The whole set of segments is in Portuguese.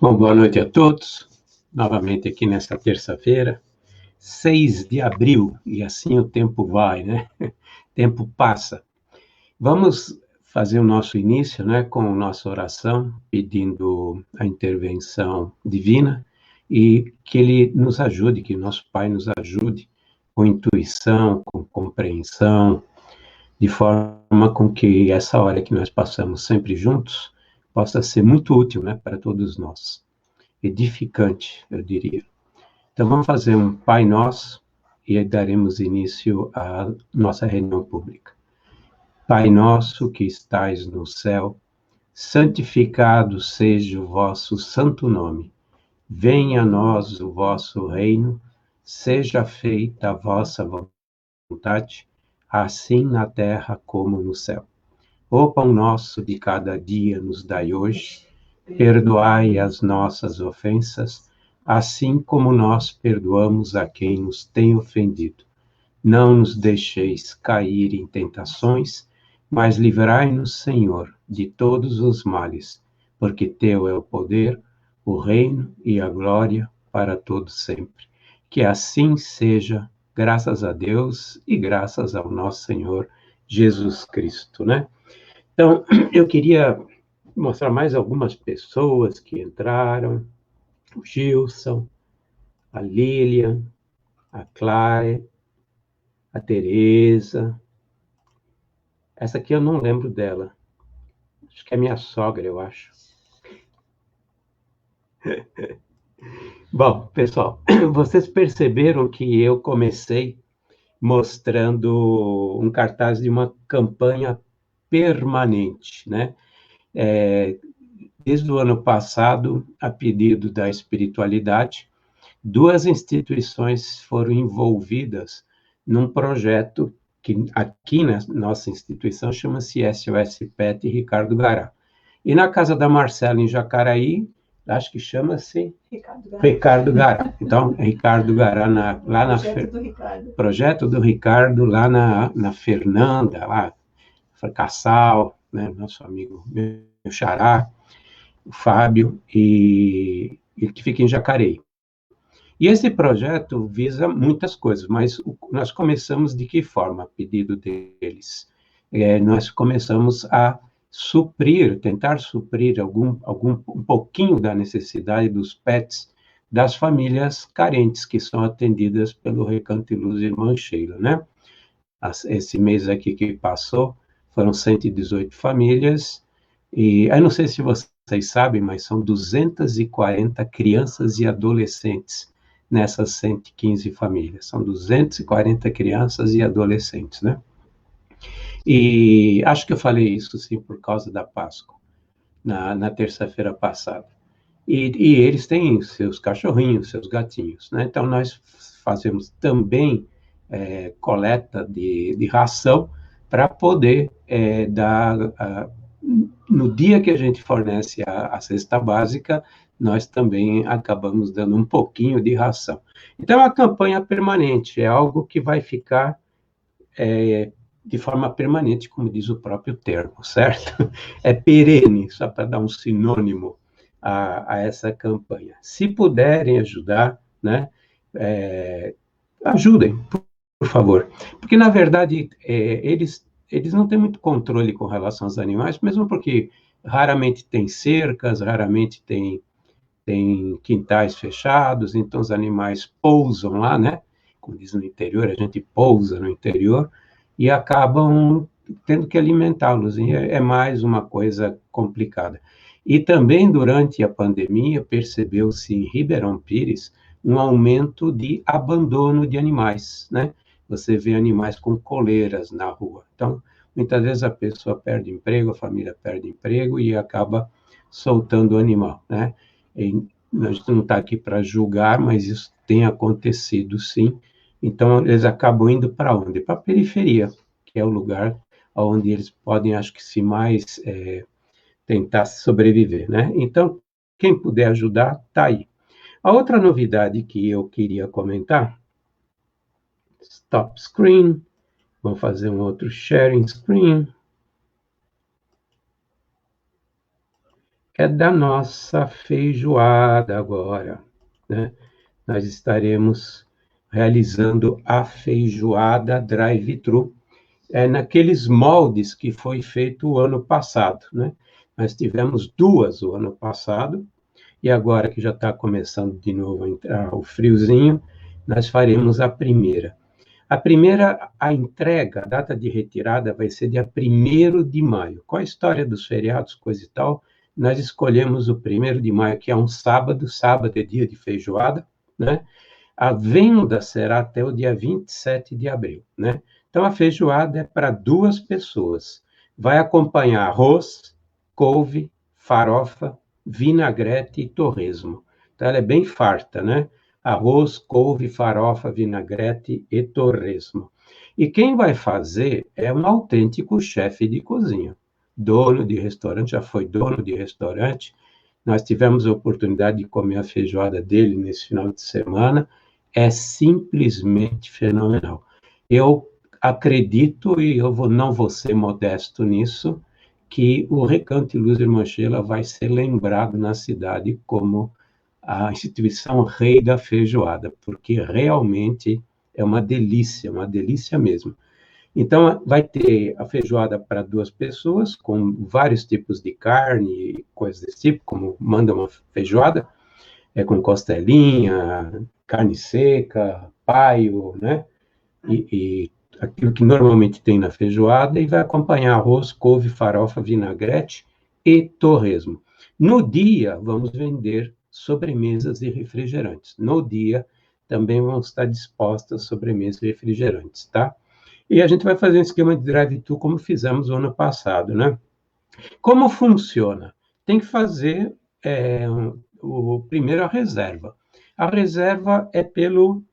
Bom, boa noite a todos. Novamente aqui nesta terça-feira, 6 de abril, e assim o tempo vai, né? O tempo passa. Vamos fazer o nosso início, né, com nossa oração, pedindo a intervenção divina e que Ele nos ajude, que nosso Pai nos ajude com intuição, com compreensão, de forma com que essa hora que nós passamos sempre juntos possa ser muito útil, né, para todos nós. Edificante, eu diria. Então, vamos fazer um Pai Nosso e aí daremos início à nossa reunião pública. Pai nosso que estais no céu, santificado seja o vosso santo nome. Venha a nós o vosso reino, seja feita a vossa vontade, assim na terra como no céu. O pão nosso de cada dia nos dai hoje, perdoai as nossas ofensas, assim como nós perdoamos a quem nos tem ofendido. Não nos deixeis cair em tentações, mas livrai-nos, Senhor, de todos os males, porque teu é o poder, o reino e a glória para todos sempre. Que assim seja, graças a Deus e graças ao nosso Senhor Jesus Cristo, né? Então, eu queria mostrar mais algumas pessoas que entraram, o Gilson, a Lilian, a Clare, a Tereza. Essa aqui eu não lembro dela. Acho que é minha sogra, eu acho. Bom, pessoal, vocês perceberam que eu comecei mostrando um cartaz de uma campanha permanente, né? Desde o ano passado, a pedido da espiritualidade, duas instituições foram envolvidas num projeto que aqui na nossa instituição chama-se SOS Pet Ricardo Gará. E na casa da Marcela, em Jacaraí, acho que chama-se Ricardo Gará. Então, Ricardo Gará, lá na... Projeto do Ricardo, lá na Fernanda, lá, Fracassal, né, nosso amigo, meu xará, o Fábio, e que fica em Jacareí. E esse projeto visa muitas coisas, mas nós começamos de que forma, a pedido deles? Nós começamos a tentar suprir um pouquinho da necessidade dos pets das famílias carentes que são atendidas pelo Recanto e Luz Irmã Sheila, né? Esse mês aqui que passou, foram 118 famílias, e eu não sei se vocês sabem, mas são 240 crianças e adolescentes nessas 115 famílias. São 240 crianças e adolescentes, né? E acho que eu falei isso, sim, por causa da Páscoa, na terça-feira passada. E eles têm seus cachorrinhos, seus gatinhos, né? Então, nós fazemos também coleta de ração para poder dar... no dia que a gente fornece a cesta básica, nós também acabamos dando um pouquinho de ração. Então, é uma campanha permanente, é algo que vai ficar de forma permanente, como diz o próprio termo, certo? É perene, só para dar um sinônimo a essa campanha. Se puderem ajudar, né, ajudem, por favor. Porque, na verdade, eles não têm muito controle com relação aos animais, mesmo porque raramente tem cercas, raramente tem quintais fechados, então os animais pousam lá, né? Como diz no interior, a gente pousa no interior e acabam tendo que alimentá-los. E é mais uma coisa complicada. E também, durante a pandemia, percebeu-se em Ribeirão Pires um aumento de abandono de animais, né? Você vê animais com coleiras na rua. Então, muitas vezes a pessoa perde emprego, a família perde emprego e acaba soltando o animal, né? A gente não está aqui para julgar, mas isso tem acontecido, sim. Então, eles acabam indo para onde? Para a periferia, que é o lugar onde eles podem, acho que, se mais tentar sobreviver, né? Então, quem puder ajudar, está aí. A outra novidade que eu queria comentar, stop screen, vamos fazer um outro sharing screen. é da nossa feijoada agora, né? Nós estaremos realizando a feijoada drive-thru, naqueles moldes que foi feito o ano passado, né? Nós tivemos duas o ano passado, e agora que já está começando de novo a entrar o friozinho, nós faremos a primeira. A primeira, a entrega, a data de retirada vai ser dia 1º de maio. Com a história dos feriados, coisa e tal, nós escolhemos o 1º de maio, que é um sábado, sábado é dia de feijoada, né? A venda será até o dia 27 de abril, né? Então, a feijoada é para duas pessoas. Vai acompanhar arroz, couve, farofa, vinagrete e torresmo. Então, ela é bem farta, né? Arroz, couve, farofa, vinagrete e torresmo. E quem vai fazer é um autêntico chefe de cozinha. Dono de restaurante, já foi dono de restaurante. Nós tivemos a oportunidade de comer a feijoada dele nesse final de semana. É simplesmente fenomenal. Eu acredito, e não vou ser modesto nisso, que o Recanto Luz Irmã Sheila vai ser lembrado na cidade como a instituição rei da feijoada, porque realmente é uma delícia mesmo. Então, vai ter a feijoada para duas pessoas, com vários tipos de carne e coisas desse tipo, como manda uma feijoada, com costelinha, carne seca, paio, né? E aquilo que normalmente tem na feijoada, e vai acompanhar arroz, couve, farofa, vinagrete e torresmo. No dia, vamos vender sobremesas e refrigerantes. No dia, também vão estar dispostas sobremesas e refrigerantes, tá? E a gente vai fazer um esquema de drive-thru como fizemos o ano passado, né? Como funciona? Tem que fazer primeiro a reserva. A reserva é pelo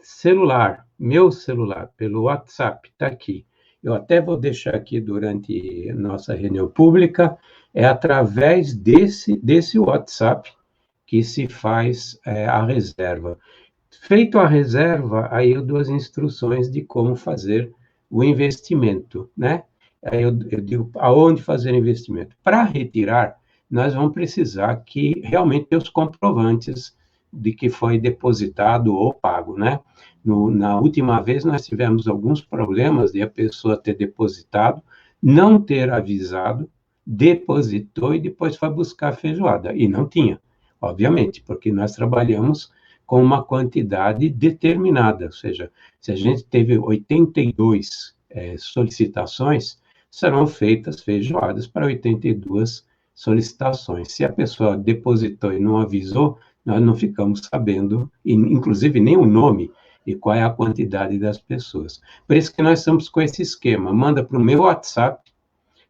celular, meu celular, pelo WhatsApp, está aqui. Eu até vou deixar aqui durante nossa reunião pública, é através desse WhatsApp que se faz a reserva. Feito a reserva, aí eu dou as instruções de como fazer o investimento, né? Aí eu digo aonde fazer o investimento. Para retirar, nós vamos precisar que realmente ter os comprovantes de que foi depositado ou pago, né? Na última vez, nós tivemos alguns problemas de a pessoa ter depositado, não ter avisado, depositou e depois foi buscar a feijoada. E não tinha, obviamente, porque nós trabalhamos com uma quantidade determinada, ou seja, se a gente teve 82 solicitações, serão feitas feijoadas para 82 solicitações. Se a pessoa depositou e não avisou, nós não ficamos sabendo, inclusive nem o nome e qual é a quantidade das pessoas. Por isso que nós estamos com esse esquema, manda para o meu WhatsApp,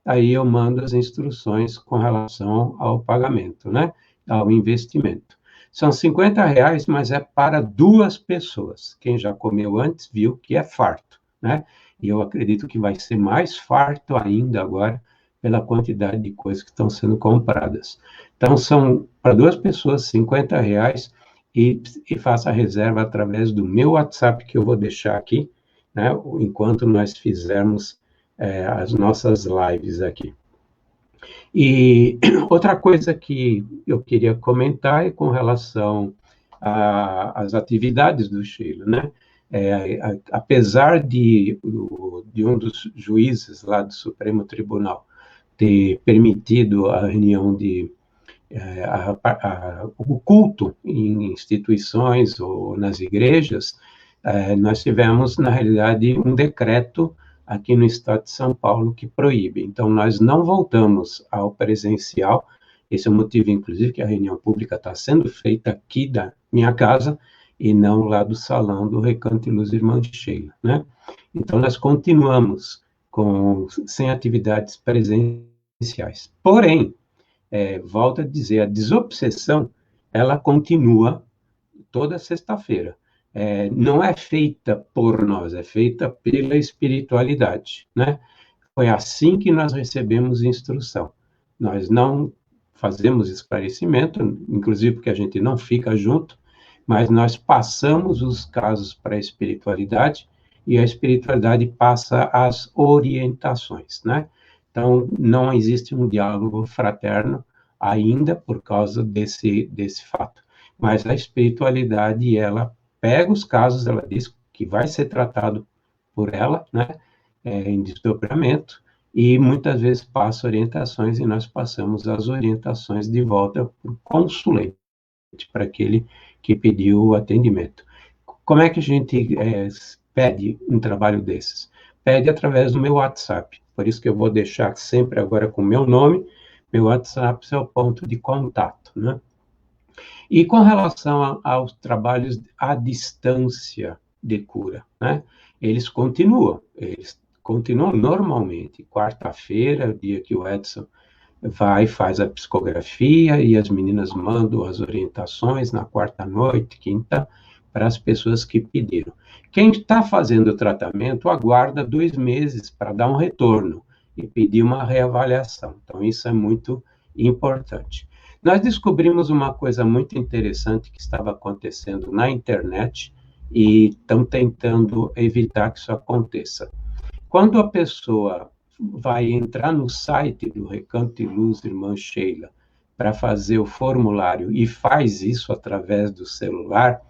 aí eu mando as instruções com relação ao pagamento, né? Ao investimento. São R$ 50, mas é para duas pessoas. Quem já comeu antes viu que é farto, né? E eu acredito que vai ser mais farto ainda agora pela quantidade de coisas que estão sendo compradas. Então, são para duas pessoas R$ 50 e faça a reserva através do meu WhatsApp, que eu vou deixar aqui, né? Enquanto nós fizermos as nossas lives aqui. E outra coisa que eu queria comentar é com relação às atividades do Chile, né? Apesar de um dos juízes lá do Supremo Tribunal ter permitido a reunião o culto em instituições ou nas igrejas, nós tivemos, na realidade, um decreto aqui no estado de São Paulo que proíbe. Então, nós não voltamos ao presencial. Esse é o motivo, inclusive, que a reunião pública está sendo feita aqui da minha casa e não lá do salão do Recanto Luz Irmã Sheila, né? Então, nós continuamos sem atividades presenciais. Porém, volto a dizer, a desobsessão, ela continua toda sexta-feira. Não é feita por nós, é feita pela espiritualidade, né? Foi assim que nós recebemos instrução. Nós não fazemos esclarecimento, inclusive porque a gente não fica junto, mas nós passamos os casos para a espiritualidade e a espiritualidade passa as orientações, né? Então, não existe um diálogo fraterno ainda por causa desse fato. Mas a espiritualidade, ela pega os casos, ela diz que vai ser tratado por ela, né, em desdobramento, e muitas vezes passa orientações, e nós passamos as orientações de volta para o consulente, para aquele que pediu o atendimento. Como é que a gente pede um trabalho desses? Pede através do meu WhatsApp, por isso que eu vou deixar sempre agora com o meu nome, meu WhatsApp é o ponto de contato, né? E com relação aos trabalhos à distância de cura, né? Eles continuam normalmente. Quarta-feira, é o dia que o Edson vai, faz a psicografia e as meninas mandam as orientações na quarta-noite, quinta, para as pessoas que pediram. Quem está fazendo o tratamento aguarda 2 meses para dar um retorno e pedir uma reavaliação. Então, isso é muito importante. Nós descobrimos uma coisa muito interessante que estava acontecendo na internet e estamos tentando evitar que isso aconteça. Quando a pessoa vai entrar no site do Recanto de Luz Irmã Sheila para fazer o formulário e faz isso através do celular,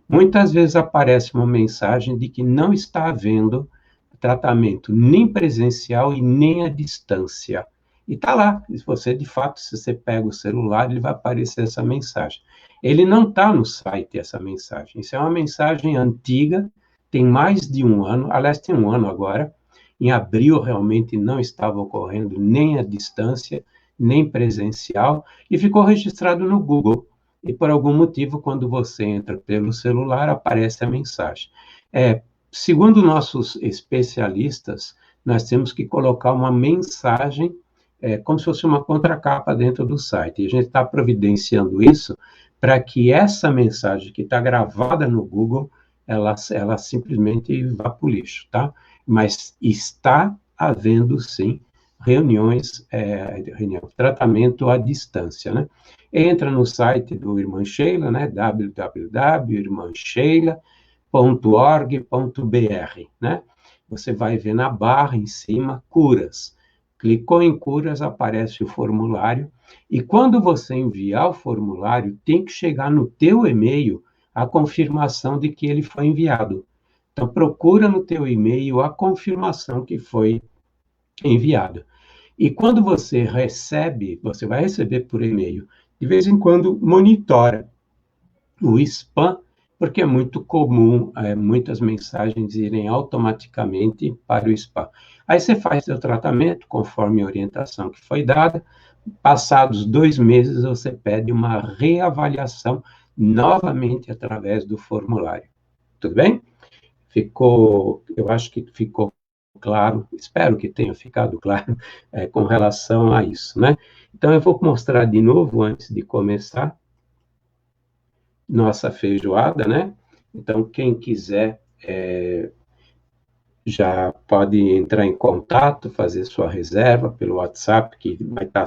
muitas vezes aparece uma mensagem de que não está havendo tratamento nem presencial e nem à distância. E está lá, se você, de fato, se você pega o celular, ele vai aparecer essa mensagem. Ele não está no site, essa mensagem. Isso é uma mensagem antiga, tem mais de 1 ano, aliás, tem 1 ano agora. Em abril, realmente, não estava ocorrendo nem à distância, nem presencial, e ficou registrado no Google. E, por algum motivo, quando você entra pelo celular, aparece a mensagem. Segundo nossos especialistas, nós temos que colocar uma mensagem, como se fosse uma contracapa dentro do site. E a gente está providenciando isso para que essa mensagem que está gravada no Google, ela simplesmente vá para o lixo, tá? Mas está havendo, sim, reuniões, tratamento à distância, né? Entra no site do Irmã Sheila, né? www.irmansheila.org.br, né? Você vai ver na barra em cima, curas. Clicou em curas, aparece o formulário, e quando você enviar o formulário, tem que chegar no teu e-mail a confirmação de que ele foi enviado. Então, procura no teu e-mail a confirmação que foi enviado. E quando você recebe, você vai receber por e-mail, de vez em quando monitora o spam, porque é muito comum muitas mensagens irem automaticamente para o spam. Aí você faz seu tratamento conforme a orientação que foi dada. Passados 2 meses, você pede uma reavaliação novamente através do formulário. Tudo bem? Eu acho que ficou claro, espero que tenha ficado claro com relação a isso, né? Então, eu vou mostrar de novo, antes de começar, nossa feijoada, né? Então, quem quiser já pode entrar em contato, fazer sua reserva pelo WhatsApp, que vai estar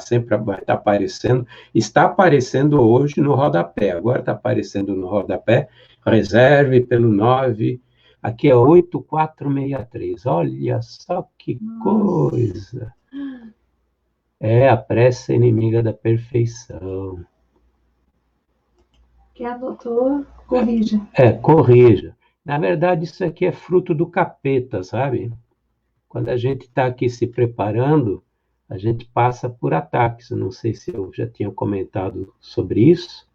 aparecendo. Está aparecendo hoje no rodapé, agora está aparecendo no rodapé. Reserve pelo 9, aqui é 8463. Olha só que coisa! A pressa inimiga da perfeição. Quem anotou, corrija. Corrija. Na verdade, isso aqui é fruto do capeta, sabe? Quando a gente está aqui se preparando, a gente passa por ataques. Eu não sei se eu já tinha comentado sobre isso,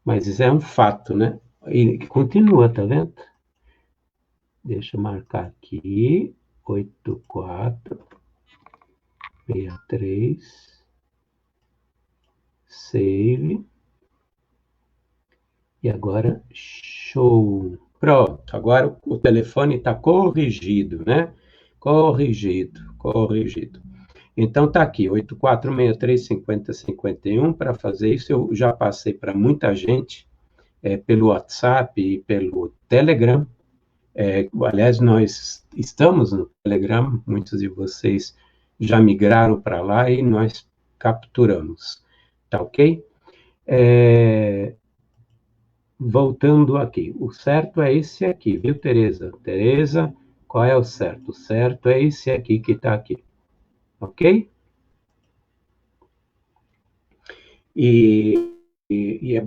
mas isso é um fato, né? E continua, tá vendo? Deixa eu marcar aqui, 8463, save. E agora, show. Pronto, agora o telefone está corrigido, né? Corrigido. Então, está aqui, 8463-5051, para fazer isso. Eu já passei para muita gente, pelo WhatsApp e pelo Telegram. Aliás, nós estamos no Telegram, muitos de vocês já migraram para lá e nós capturamos. Tá ok? Voltando aqui, o certo é esse aqui, viu, Tereza? Tereza, qual é o certo? O certo é esse aqui que está aqui, ok? E é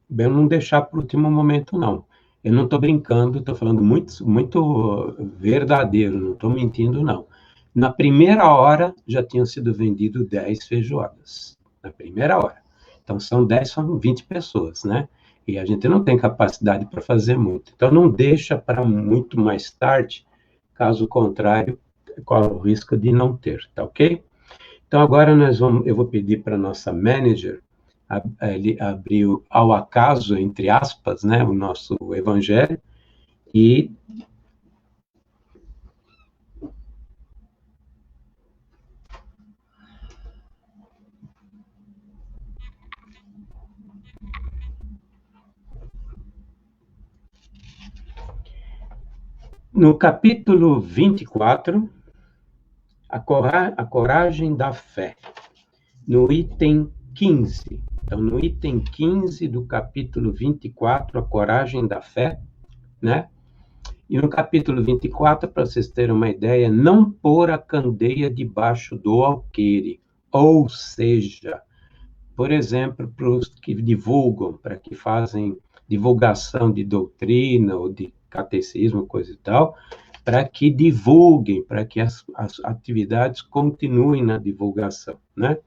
bem não deixar para o último momento, não. Eu não estou brincando, estou falando muito, muito verdadeiro, não estou mentindo, não. Na primeira hora, já tinham sido vendidos 10 feijoadas. Na primeira hora. Então, são 10, são 20 pessoas, né? E a gente não tem capacidade para fazer muito. Então, não deixa para muito mais tarde, caso contrário, corre o risco de não ter, tá ok? Então, agora eu vou pedir para a nossa manager ele abrir ao acaso, entre aspas, né, o nosso evangelho, e no capítulo 24, a coragem da fé, no item 15. Então, no item 15 do capítulo 24, a coragem da fé, né? E no capítulo 24, para vocês terem uma ideia, não pôr a candeia debaixo do alqueire, ou seja, por exemplo, para os que divulgam, para que fazem divulgação de doutrina ou de catecismo, coisa e tal, para que divulguem, para que as atividades continuem na divulgação, né?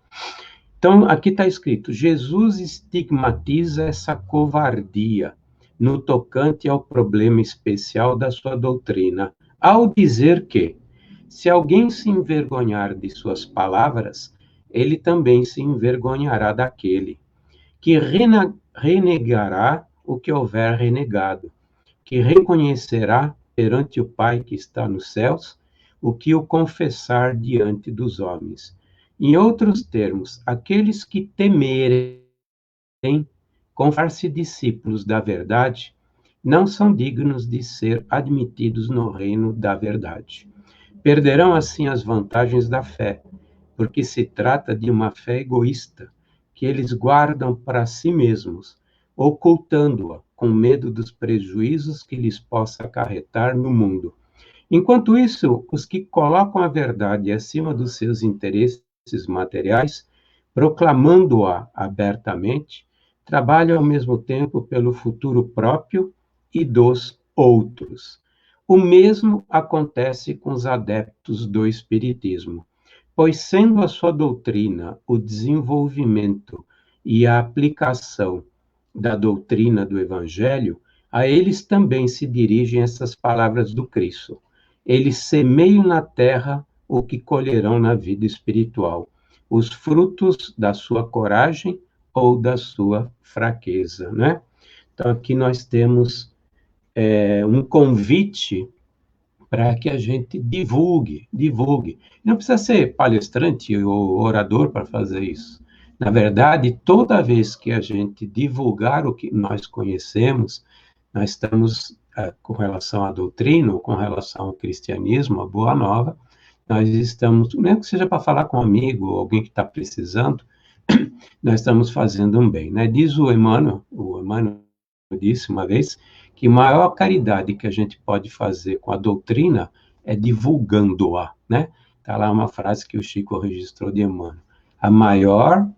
Então, aqui está escrito: Jesus estigmatiza essa covardia no tocante ao problema especial da sua doutrina, ao dizer que, se alguém se envergonhar de suas palavras, ele também se envergonhará daquele, que renegará o que houver renegado, que reconhecerá perante o Pai que está nos céus o que o confessar diante dos homens. Em outros termos, aqueles que temerem confessar-se discípulos da verdade não são dignos de ser admitidos no reino da verdade. Perderão assim as vantagens da fé, porque se trata de uma fé egoísta, que eles guardam para si mesmos, ocultando-a com medo dos prejuízos que lhes possa acarretar no mundo. Enquanto isso, os que colocam a verdade acima dos seus interesses materiais, proclamando-a abertamente, trabalham ao mesmo tempo pelo futuro próprio e dos outros. O mesmo acontece com os adeptos do Espiritismo, pois, sendo a sua doutrina o desenvolvimento e a aplicação da doutrina do Evangelho, a eles também se dirigem essas palavras do Cristo. Eles semeiam na terra o que colherão na vida espiritual, os frutos da sua coragem ou da sua fraqueza, né? Então, aqui nós temos um convite para que a gente divulgue. Não precisa ser palestrante ou orador para fazer isso. Na verdade, toda vez que a gente divulgar o que nós conhecemos, nós estamos, com relação à doutrina, ou com relação ao cristianismo, a boa nova, nós estamos, mesmo que seja para falar com um amigo, ou alguém que está precisando, nós estamos fazendo um bem, né? Diz o Emmanuel disse uma vez, que a maior caridade que a gente pode fazer com a doutrina é divulgando-a, né? Está lá uma frase que o Chico registrou de Emmanuel. A maior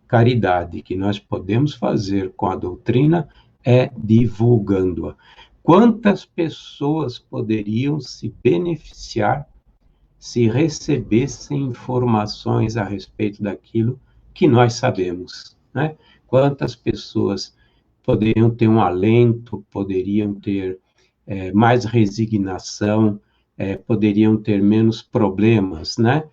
caridade que nós podemos fazer com a doutrina é divulgando-a. Quantas pessoas poderiam se beneficiar se recebessem informações a respeito daquilo que nós sabemos, né? Quantas pessoas poderiam ter um alento, poderiam ter mais resignação, poderiam ter menos problemas, né?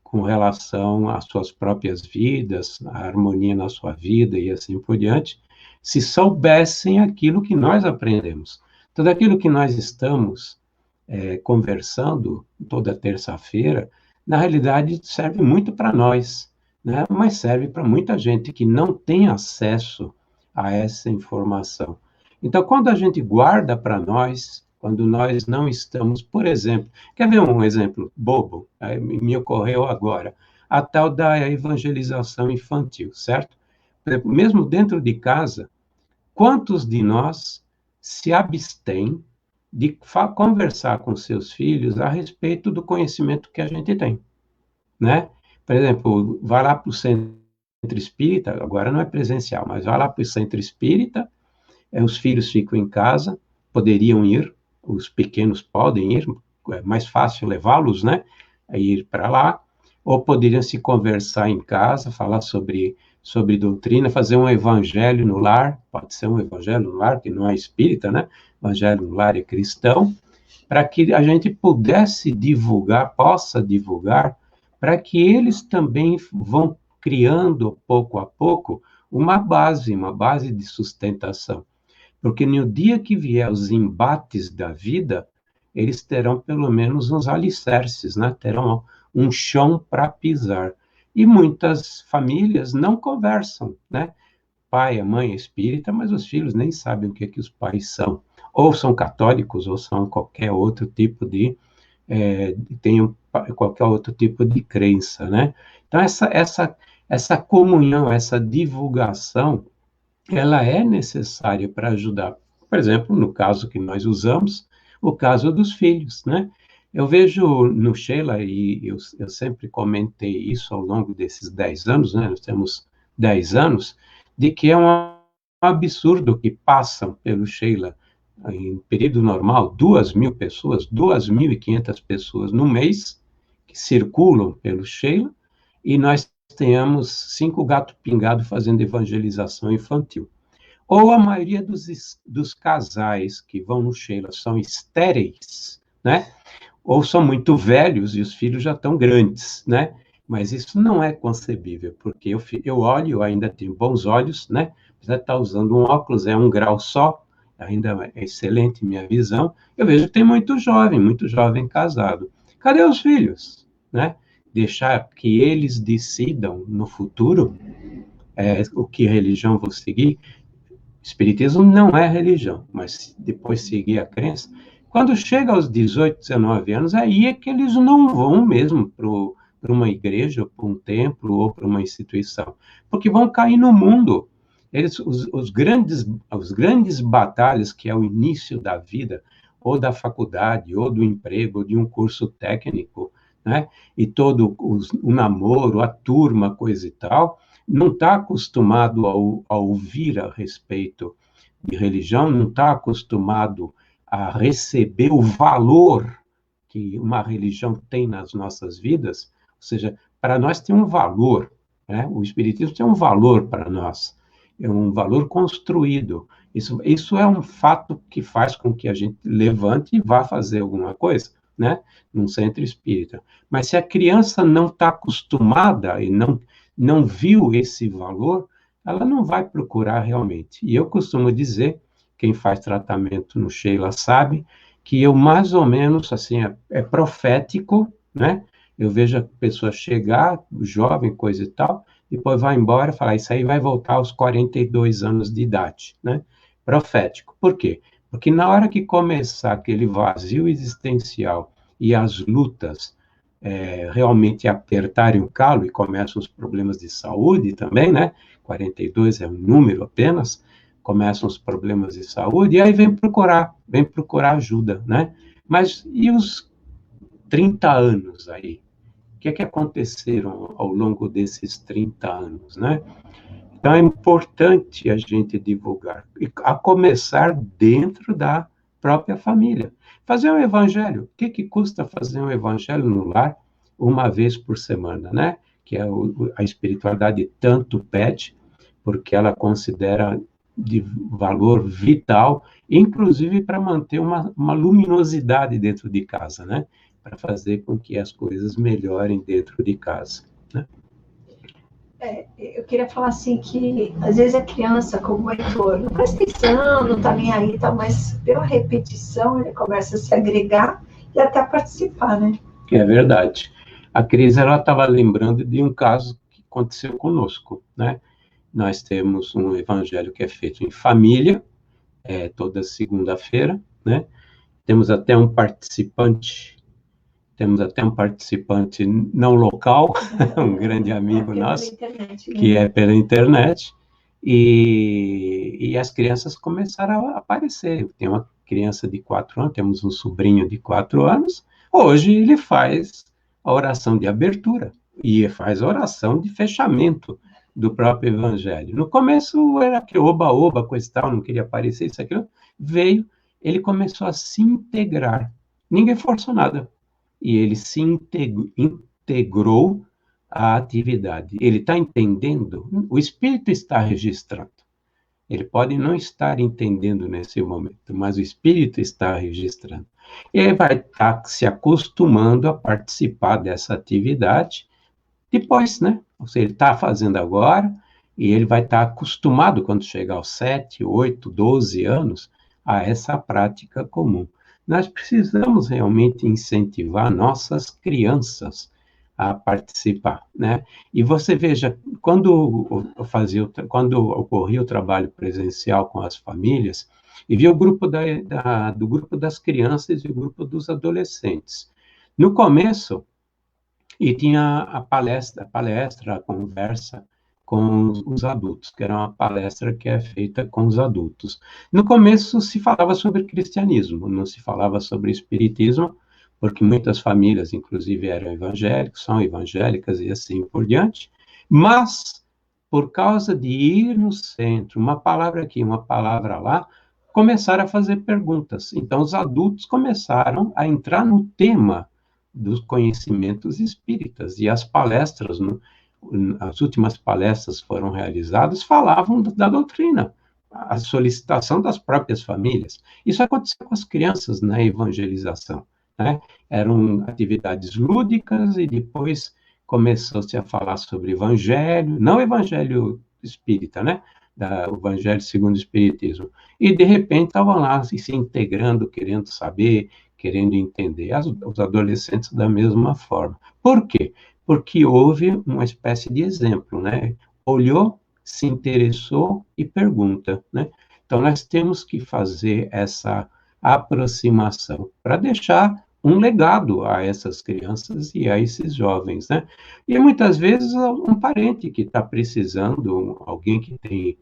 Com relação às suas próprias vidas, a harmonia na sua vida e assim por diante, se soubessem aquilo que nós aprendemos. Tudo aquilo que nós estamos conversando toda terça-feira, na realidade serve muito para nós, né? Mas serve para muita gente que não tem acesso a essa informação. Então, quando a gente guarda para nós, quando nós não estamos, por exemplo, quer ver um exemplo bobo? Me ocorreu agora, a tal da evangelização infantil, certo? Por exemplo, mesmo dentro de casa, quantos de nós se abstêm de conversar com seus filhos a respeito do conhecimento que a gente tem, né? Por exemplo, vai lá para o centro espírita, agora não é presencial, mas vai lá para o centro espírita, os filhos ficam em casa, poderiam ir, os pequenos podem ir, é mais fácil levá-los, né, a ir para lá, ou poderiam se conversar em casa, falar sobre doutrina, fazer um evangelho no lar, pode ser um evangelho no lar, que não é espírita, né, evangelho no lar é cristão, para que a gente pudesse divulgar, possa divulgar, para que eles também vão criando, pouco a pouco, uma base de sustentação. Porque no dia que vier os embates da vida, eles terão pelo menos uns alicerces, né? Terão um chão para pisar. E muitas famílias não conversam, né? Pai, a mãe é espírita, mas os filhos nem sabem o que é que os pais são. Ou são católicos, ou são qualquer outro tipo de tenham qualquer outro tipo de crença, né? Então essa comunhão, essa divulgação, ela é necessária para ajudar. Por exemplo, no caso que nós usamos, o caso dos filhos, né? Eu vejo no Sheila, e eu sempre comentei isso ao longo desses 10 anos, né? Nós temos 10 anos, de que é um absurdo que passam pelo Sheila, em período normal, 2.000 pessoas, 2.500 pessoas no mês, que circulam pelo Sheila, e nós tenhamos 5 gatos pingados fazendo evangelização infantil. Ou a maioria dos casais que vão no Sheila são estéreis, né? Ou são muito velhos e os filhos já estão grandes, né? Mas isso não é concebível, porque eu olho, eu ainda tenho bons olhos, né? Apesar de estar usando um óculos, é 1 grau só, ainda é excelente minha visão. Eu vejo que tem muito jovem casado. Cadê os filhos, né? Deixar que eles decidam no futuro o que religião vou seguir. Espiritismo não é religião, mas depois seguir a crença. Quando chega aos 18, 19 anos, aí é que eles não vão mesmo para uma igreja, para um templo ou para uma instituição, porque vão cair no mundo. Os grandes batalhas, que é o início da vida, ou da faculdade, ou do emprego, ou de um curso técnico, né? E todo o namoro, a turma, coisa e tal, não está acostumado a ouvir a respeito de religião, não está acostumado a receber o valor que uma religião tem nas nossas vidas, ou seja, para nós tem um valor, né? O Espiritismo tem um valor para nós, é um valor construído. Isso é um fato que faz com que a gente levante e vá fazer alguma coisa, né? Num centro espírita. Mas se a criança não está acostumada e não viu esse valor, ela não vai procurar realmente. E eu costumo dizer, quem faz tratamento no Sheila sabe, que eu mais ou menos, assim, é profético, né? Eu vejo a pessoa chegar, jovem, coisa e tal, depois vai embora e fala, isso aí vai voltar aos 42 anos de idade, né? Profético. Por quê? Porque na hora que começar aquele vazio existencial e as lutas realmente apertarem o calo e começam os problemas de saúde também, né? 42 é um número apenas, começam os problemas de saúde, e aí vem procurar ajuda, né? Mas e os 30 anos aí? O que é que aconteceram ao longo desses 30 anos, né? Então é importante a gente divulgar, a começar dentro da própria família. Fazer um evangelho, o que custa fazer um evangelho no lar uma vez por semana, né? Que é a espiritualidade tanto pede, porque ela considera de valor vital, inclusive para manter uma luminosidade dentro de casa, né? Para fazer com que as coisas melhorem dentro de casa, né? Eu queria falar assim que às vezes a criança, como o Heitor, não presta atenção, não está nem aí, tá, mas pela repetição ele começa a se agregar e até participar, né? É verdade. A Cris, ela estava lembrando de um caso que aconteceu conosco, né? Nós temos um evangelho que é feito em família, toda segunda-feira, né? Temos até um participante não local, um grande amigo nosso, que é pela internet, e as crianças começaram a aparecer. Tem uma criança de 4 anos, temos um sobrinho de 4 anos, hoje ele faz a oração de abertura, e faz oração de fechamento do próprio evangelho. No começo era que oba-oba, coisa e tal, não queria aparecer, isso, aquilo. Veio, ele começou a se integrar. Ninguém forçou nada. E ele se integrou à atividade. Ele está entendendo? O Espírito está registrando. Ele pode não estar entendendo nesse momento, mas o Espírito está registrando. E ele vai estar se acostumando a participar dessa atividade depois, né? Ou seja, ele está fazendo agora e ele vai estar acostumado quando chegar aos 7, 8, 12 anos a essa prática comum. Nós precisamos realmente incentivar nossas crianças a participar, né? E você veja, quando ocorria o trabalho presencial com as famílias, e via o grupo do grupo das crianças e o grupo dos adolescentes. No começo, e tinha a palestra, a conversa com os adultos, que era uma palestra que é feita com os adultos. No começo se falava sobre cristianismo, não se falava sobre espiritismo, porque muitas famílias, inclusive, eram evangélicas, são evangélicas e assim por diante, mas, por causa de ir no centro, uma palavra aqui, uma palavra lá, começaram a fazer perguntas. Então, os adultos começaram a entrar no tema dos conhecimentos espíritas, e as palestras, as últimas palestras foram realizadas, falavam da doutrina, a solicitação das próprias famílias. Isso aconteceu com as crianças na evangelização, né? Eram atividades lúdicas e depois começou-se a falar sobre evangelho, não evangelho espírita, né? O evangelho segundo o espiritismo. E, de repente, estavam lá se integrando, querendo saber, querendo entender. Os adolescentes da mesma forma. Por quê? Porque houve uma espécie de exemplo, né? Olhou, se interessou e pergunta, né? Então, nós temos que fazer essa aproximação para deixar um legado a essas crianças e a esses jovens, né? E muitas vezes um parente que está precisando, alguém que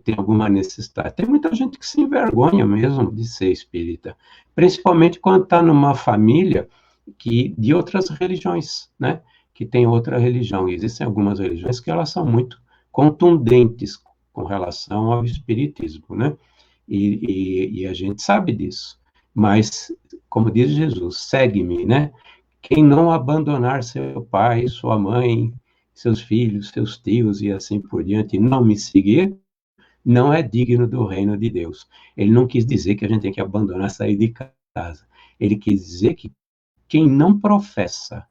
tem alguma necessidade. Tem muita gente que se envergonha mesmo de ser espírita, principalmente quando está numa família de outras religiões, né? Que tem outra religião. E existem algumas religiões que elas são muito contundentes com relação ao espiritismo, né? E a gente sabe disso. Mas, como diz Jesus, segue-me, né? Quem não abandonar seu pai, sua mãe, seus filhos, seus tios e assim por diante, e não me seguir, não é digno do reino de Deus. Ele não quis dizer que a gente tem que abandonar, sair de casa. Ele quis dizer que quem não professa,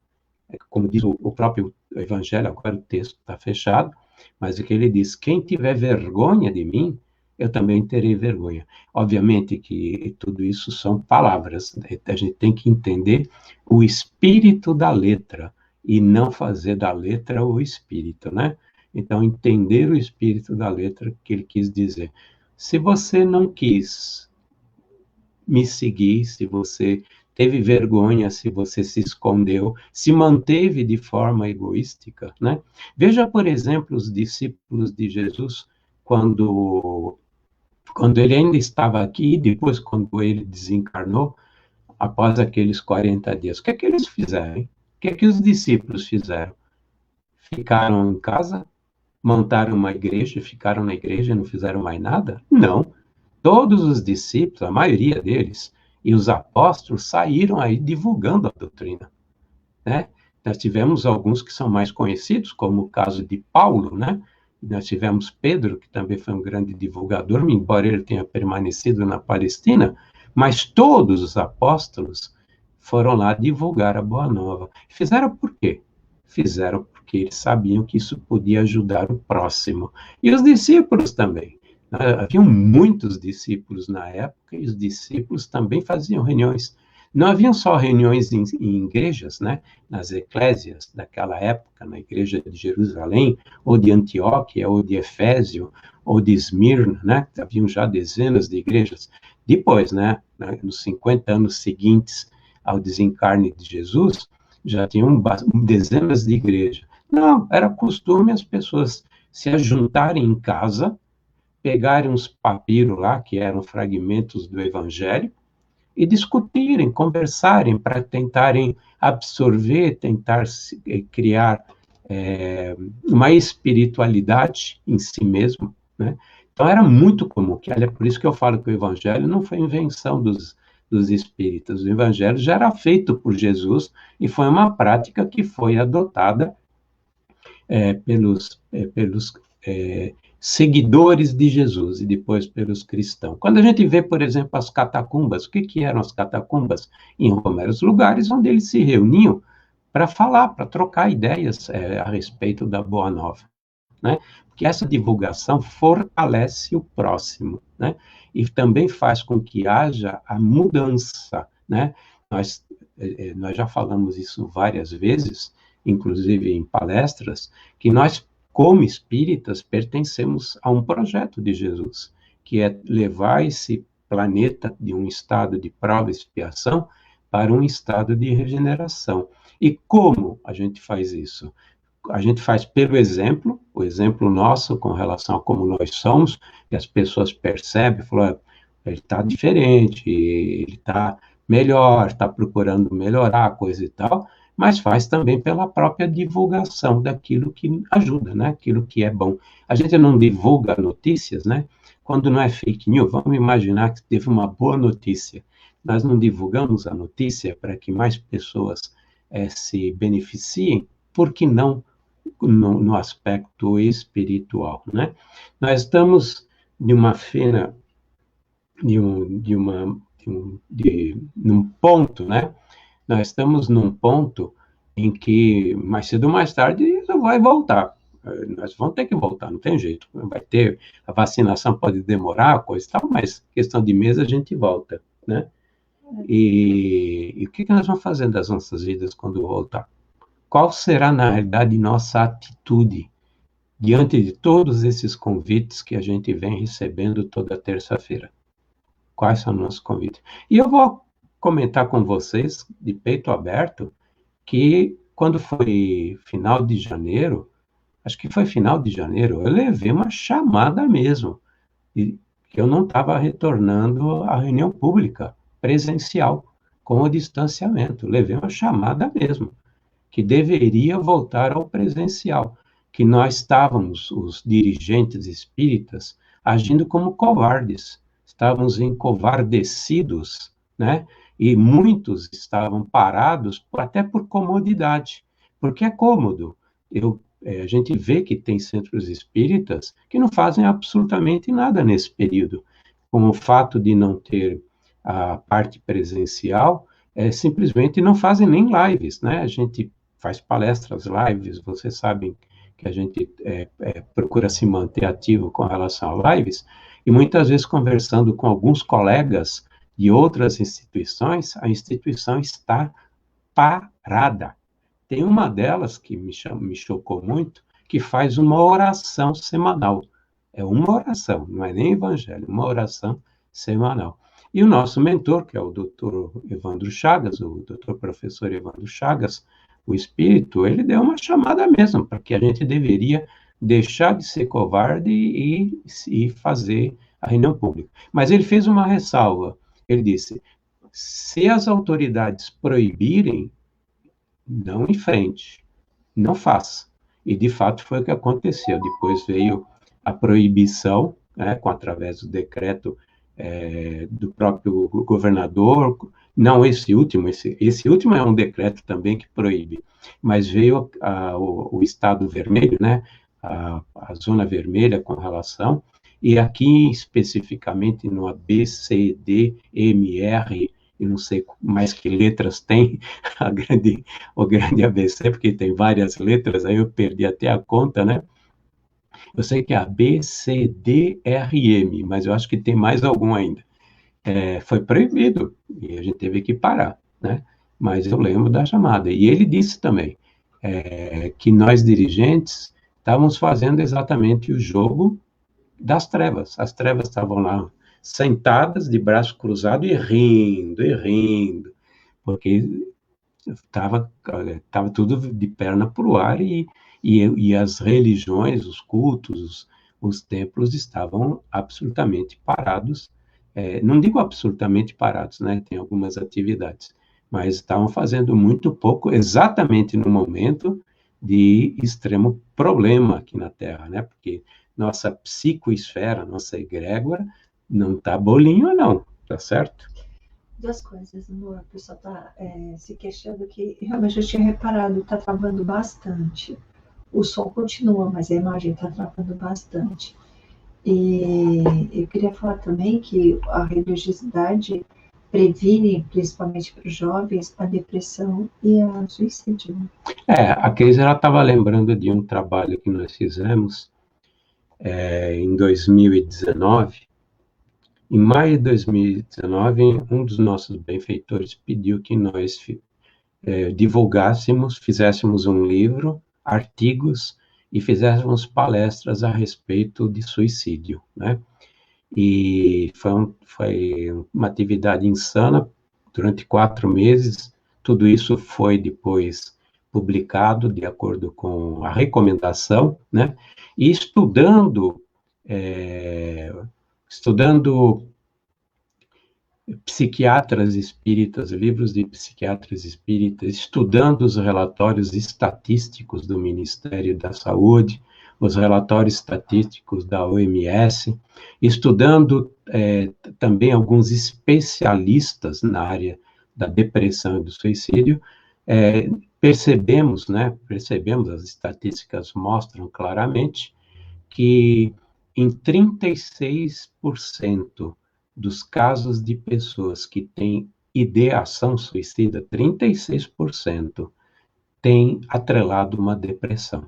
como diz o próprio Evangelho, agora o texto está fechado, mas o que ele diz, quem tiver vergonha de mim, eu também terei vergonha. Obviamente que tudo isso são palavras, a gente tem que entender o espírito da letra, e não fazer da letra o espírito, né? Então, entender o espírito da letra que ele quis dizer. Se você não quis me seguir, se você teve vergonha, se você se escondeu, se manteve de forma egoística, né? Veja, por exemplo, os discípulos de Jesus, quando ele ainda estava aqui, depois quando ele desencarnou, após aqueles 40 dias, o que é que eles fizeram? Hein? O que é que os discípulos fizeram? Ficaram em casa? Montaram uma igreja, ficaram na igreja e não fizeram mais nada? Não. Todos os discípulos, a maioria deles, e os apóstolos saíram aí divulgando a doutrina, né? Nós tivemos alguns que são mais conhecidos, como o caso de Paulo, né? Nós tivemos Pedro, que também foi um grande divulgador, embora ele tenha permanecido na Palestina, mas todos os apóstolos foram lá divulgar a Boa Nova. Fizeram por quê? Fizeram porque eles sabiam que isso podia ajudar o próximo. E os discípulos também. Haviam muitos discípulos na época, e os discípulos também faziam reuniões. Não haviam só reuniões em igrejas, né? Nas eclésias daquela época, na igreja de Jerusalém, ou de Antioquia, ou de Efésio, ou de Esmirna, né? Haviam já dezenas de igrejas. Depois, né? Nos 50 anos seguintes ao desencarne de Jesus, já tinham dezenas de igrejas. Não, era costume as pessoas se ajuntarem em casa, pegarem uns papiros lá, que eram fragmentos do Evangelho, e discutirem, conversarem, para tentarem absorver, tentar criar uma espiritualidade em si mesmo, né? Então era muito comum, é por isso que eu falo que o evangelho não foi invenção dos espíritas, o evangelho já era feito por Jesus e foi uma prática que foi adotada pelos seguidores de Jesus e depois pelos cristãos. Quando a gente vê, por exemplo, as catacumbas, o que eram as catacumbas em Roma? Eram os lugares onde eles se reuniam para falar, para trocar ideias a respeito da Boa Nova, né? Porque essa divulgação fortalece o próximo, né? E também faz com que haja a mudança, né? Nós já falamos isso várias vezes, inclusive em palestras, que nós, como espíritas, pertencemos a um projeto de Jesus, que é levar esse planeta de um estado de prova e expiação para um estado de regeneração. E como a gente faz isso? A gente faz pelo exemplo, o exemplo nosso com relação a como nós somos, que as pessoas percebem, falam, ele está diferente, ele está melhor, está procurando melhorar a coisa e tal, mas faz também pela própria divulgação daquilo que ajuda, né? Aquilo que é bom. A gente não divulga notícias, né? Quando não é fake news, vamos imaginar que teve uma boa notícia. Nós não divulgamos a notícia para que mais pessoas se beneficiem, por que não no aspecto espiritual, né? Nós estamos de uma fina, num ponto, né? Nós estamos num ponto em que, mais cedo ou mais tarde, isso vai voltar. Nós vamos ter que voltar, não tem jeito. Vai ter, a vacinação pode demorar, coisa e tal, mas questão de mês a gente volta, né? E o que nós vamos fazer das nossas vidas quando voltar? Qual será, na realidade, nossa atitude diante de todos esses convites que a gente vem recebendo toda terça-feira? Quais são os nossos convites? E eu vou comentar com vocês, de peito aberto, que quando foi final de janeiro, acho que foi final de janeiro, eu levei uma chamada mesmo, e que eu não estava retornando à reunião pública, presencial, com o distanciamento. Levei uma chamada mesmo, que deveria voltar ao presencial, que nós estávamos, os dirigentes espíritas, agindo como covardes, estávamos encovardecidos, né? E muitos estavam parados até por comodidade, porque é cômodo. A gente vê que tem centros espíritas que não fazem absolutamente nada nesse período, com o fato de não ter a parte presencial, simplesmente não fazem nem lives, né? A gente faz palestras, lives, vocês sabem que a gente procura se manter ativo com relação a lives, e muitas vezes conversando com alguns colegas de outras instituições, a instituição está parada. Tem uma delas que me chocou muito, que faz uma oração semanal. É uma oração, não é nem evangelho, uma oração semanal. E o nosso mentor, que é o doutor Evandro Chagas, o doutor professor Evandro Chagas, o espírito, ele deu uma chamada mesmo, para que a gente deveria deixar de ser covarde e fazer a reunião pública. Mas ele fez uma ressalva. Ele disse, se as autoridades proibirem, não enfrente, não faça. E, de fato, foi o que aconteceu. Depois veio a proibição, né, através do decreto do próprio governador, não esse último, esse último é um decreto também que proíbe, mas veio o estado vermelho, né, a zona vermelha com relação, e aqui especificamente no ABCDMR, e não sei mais que letras tem o grande ABC, porque tem várias letras, aí eu perdi até a conta, né? Eu sei que é ABCDRM, mas eu acho que tem mais algum ainda. Foi proibido, e a gente teve que parar, né? Mas eu lembro da chamada. E ele disse também que nós, dirigentes, estávamos fazendo exatamente o jogo das trevas. As trevas estavam lá sentadas, de braço cruzado e rindo, porque estava tudo de perna para o ar e as religiões, os cultos, os templos estavam absolutamente parados. Não digo absolutamente parados, né? Tem algumas atividades, mas estavam fazendo muito pouco, exatamente no momento de extremo problema aqui na Terra, né? Porque nossa psicoesfera, nossa egrégora, não tá bolinho, não, tá certo? Duas coisas, amor. A pessoa está se queixando que realmente eu tinha reparado, está travando bastante. O som continua, mas a imagem está travando bastante. E eu queria falar também que a religiosidade previne, principalmente para os jovens, a depressão e o suicídio. A Keisa, ela estava lembrando de um trabalho que nós fizemos em 2019. Em maio de 2019, um dos nossos benfeitores pediu que nós divulgássemos, fizéssemos um livro, artigos e fizéssemos palestras a respeito de suicídio, né? E foi uma atividade insana durante 4 meses. Tudo isso foi depois publicado de acordo com a recomendação, né? E estudando psiquiatras espíritas, livros de psiquiatras espíritas, estudando os relatórios estatísticos do Ministério da Saúde, os relatórios estatísticos da OMS, estudando também alguns especialistas na área da depressão e do suicídio, percebemos, as estatísticas mostram claramente que em 36% dos casos de pessoas que têm ideação suicida, 36% têm atrelado uma depressão,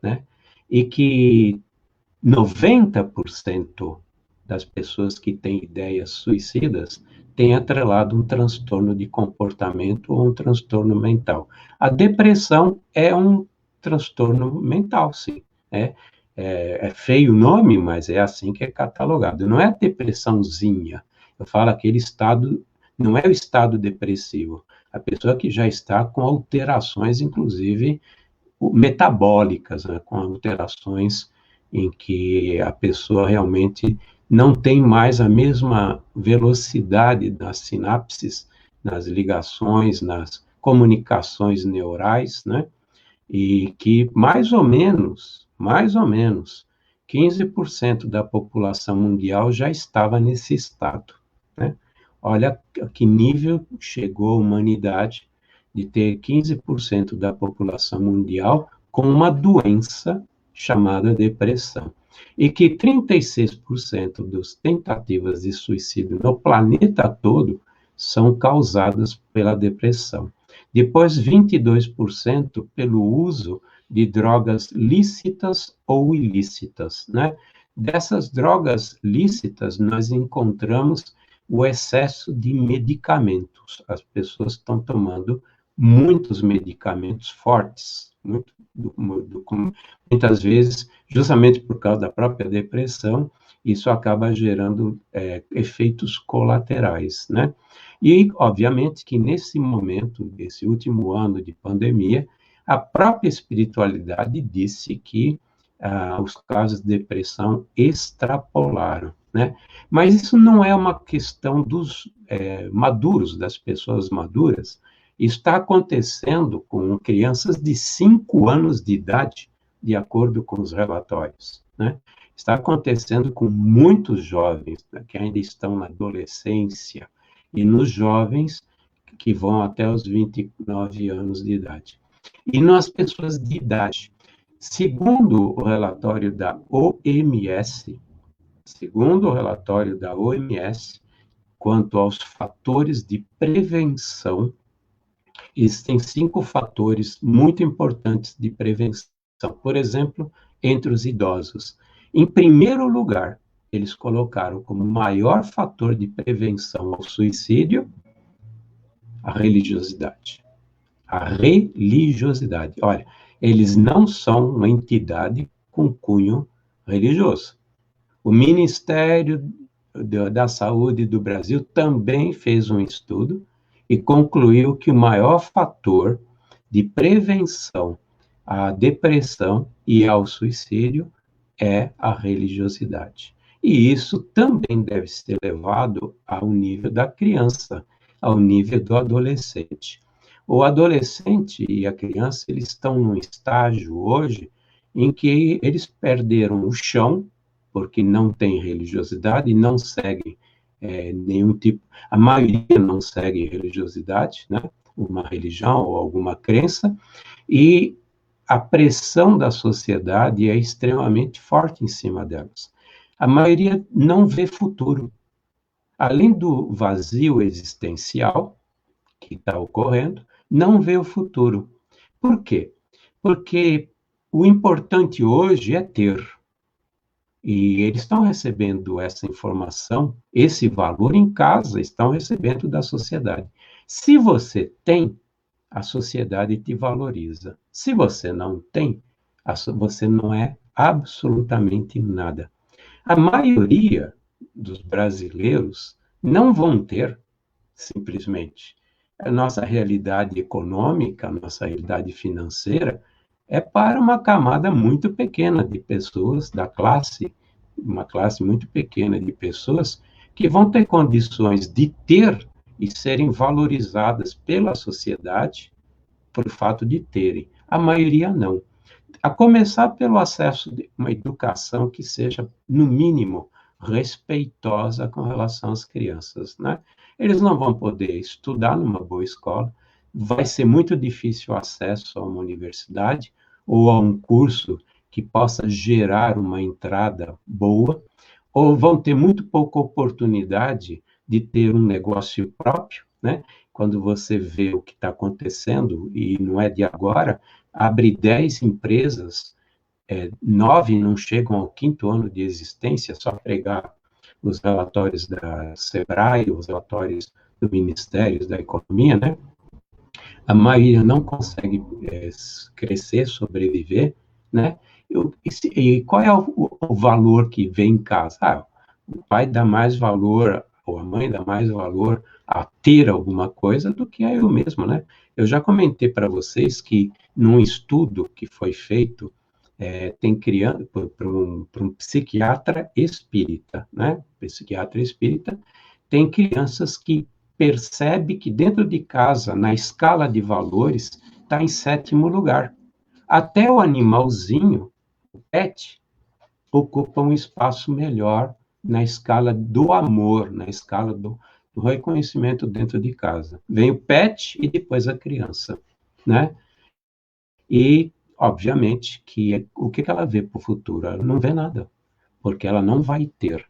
né? E que 90% das pessoas que têm ideias suicidas têm atrelado um transtorno de comportamento ou um transtorno mental. A depressão é um transtorno mental, sim, né? É feio o nome, mas é assim que é catalogado. Não é a depressãozinha. Eu falo aquele estado, não é o estado depressivo. A pessoa que já está com alterações, inclusive metabólicas, né? Com alterações em que a pessoa realmente não tem mais a mesma velocidade das sinapses, nas ligações, nas comunicações neurais, né? E que mais ou menos, 15% da população mundial já estava nesse estado, né? Olha a que nível chegou a humanidade de ter 15% da população mundial com uma doença chamada depressão. E que 36% das tentativas de suicídio no planeta todo são causadas pela depressão. Depois, 22% pelo uso de drogas lícitas ou ilícitas, né? Dessas drogas lícitas, nós encontramos o excesso de medicamentos. As pessoas estão tomando muitos medicamentos fortes, muitas vezes, justamente por causa da própria depressão, isso acaba gerando efeitos colaterais, né? E, obviamente, que nesse momento, desse último ano de pandemia, a própria espiritualidade disse que os casos de depressão extrapolaram, né? Mas isso não é uma questão dos maduros, das pessoas maduras. Está acontecendo com crianças de 5 anos de idade, de acordo com os relatórios, né? Está acontecendo com muitos jovens, né, que ainda estão na adolescência, e nos jovens que vão até os 29 anos de idade. E nas pessoas de idade, segundo o relatório da OMS, quanto aos fatores de prevenção, existem 5 fatores muito importantes de prevenção. Por exemplo, entre os idosos. Em primeiro lugar, eles colocaram como maior fator de prevenção ao suicídio a religiosidade. A religiosidade. Olha, eles não são uma entidade com cunho religioso. O Ministério da Saúde do Brasil também fez um estudo e concluiu que o maior fator de prevenção à depressão e ao suicídio é a religiosidade. E isso também deve ser levado ao nível da criança, ao nível do adolescente. O adolescente e a criança, eles estão num estágio hoje em que eles perderam o chão, porque não tem religiosidade e não seguem nenhum tipo, a maioria não segue religiosidade, né? Uma religião ou alguma crença, e a pressão da sociedade é extremamente forte em cima delas. A maioria não vê futuro. Além do vazio existencial que está ocorrendo, não vê o futuro. Por quê? Porque o importante hoje é ter. E eles estão recebendo essa informação, esse valor em casa, estão recebendo da sociedade. Se você tem, a sociedade te valoriza. Se você não tem, você não é absolutamente nada. A maioria dos brasileiros não vão ter, simplesmente. A nossa realidade econômica, a nossa realidade financeira, é para uma camada muito pequena de pessoas da classe, uma classe muito pequena de pessoas que vão ter condições de ter e serem valorizadas pela sociedade por fato de terem. A maioria não. A começar pelo acesso a uma educação que seja, no mínimo, respeitosa com relação às crianças, né? Eles não vão poder estudar numa boa escola, vai ser muito difícil o acesso a uma universidade ou a um curso que possa gerar uma entrada boa, ou vão ter muito pouca oportunidade de ter um negócio próprio, né? Quando você vê o que está acontecendo, e não é de agora, abre 10 empresas, 9 não chegam ao quinto ano de existência, só pegar os relatórios da SEBRAE, os relatórios do Ministério da Economia, né? A maioria não consegue crescer, sobreviver, né? E qual é o valor que vem em casa? O pai dá mais valor, ou a mãe dá mais valor a ter alguma coisa do que a eu mesmo, né? Eu já comentei para vocês que num estudo que foi feito, tem criança para um psiquiatra espírita, né? Psiquiatra espírita, tem crianças que percebe que dentro de casa, na escala de valores, está em sétimo lugar. Até o animalzinho, o pet, ocupa um espaço melhor na escala do amor, na escala do reconhecimento dentro de casa. Vem o pet e depois a criança, né? E, obviamente, que o que ela vê para o futuro? Ela não vê nada, porque ela não vai ter.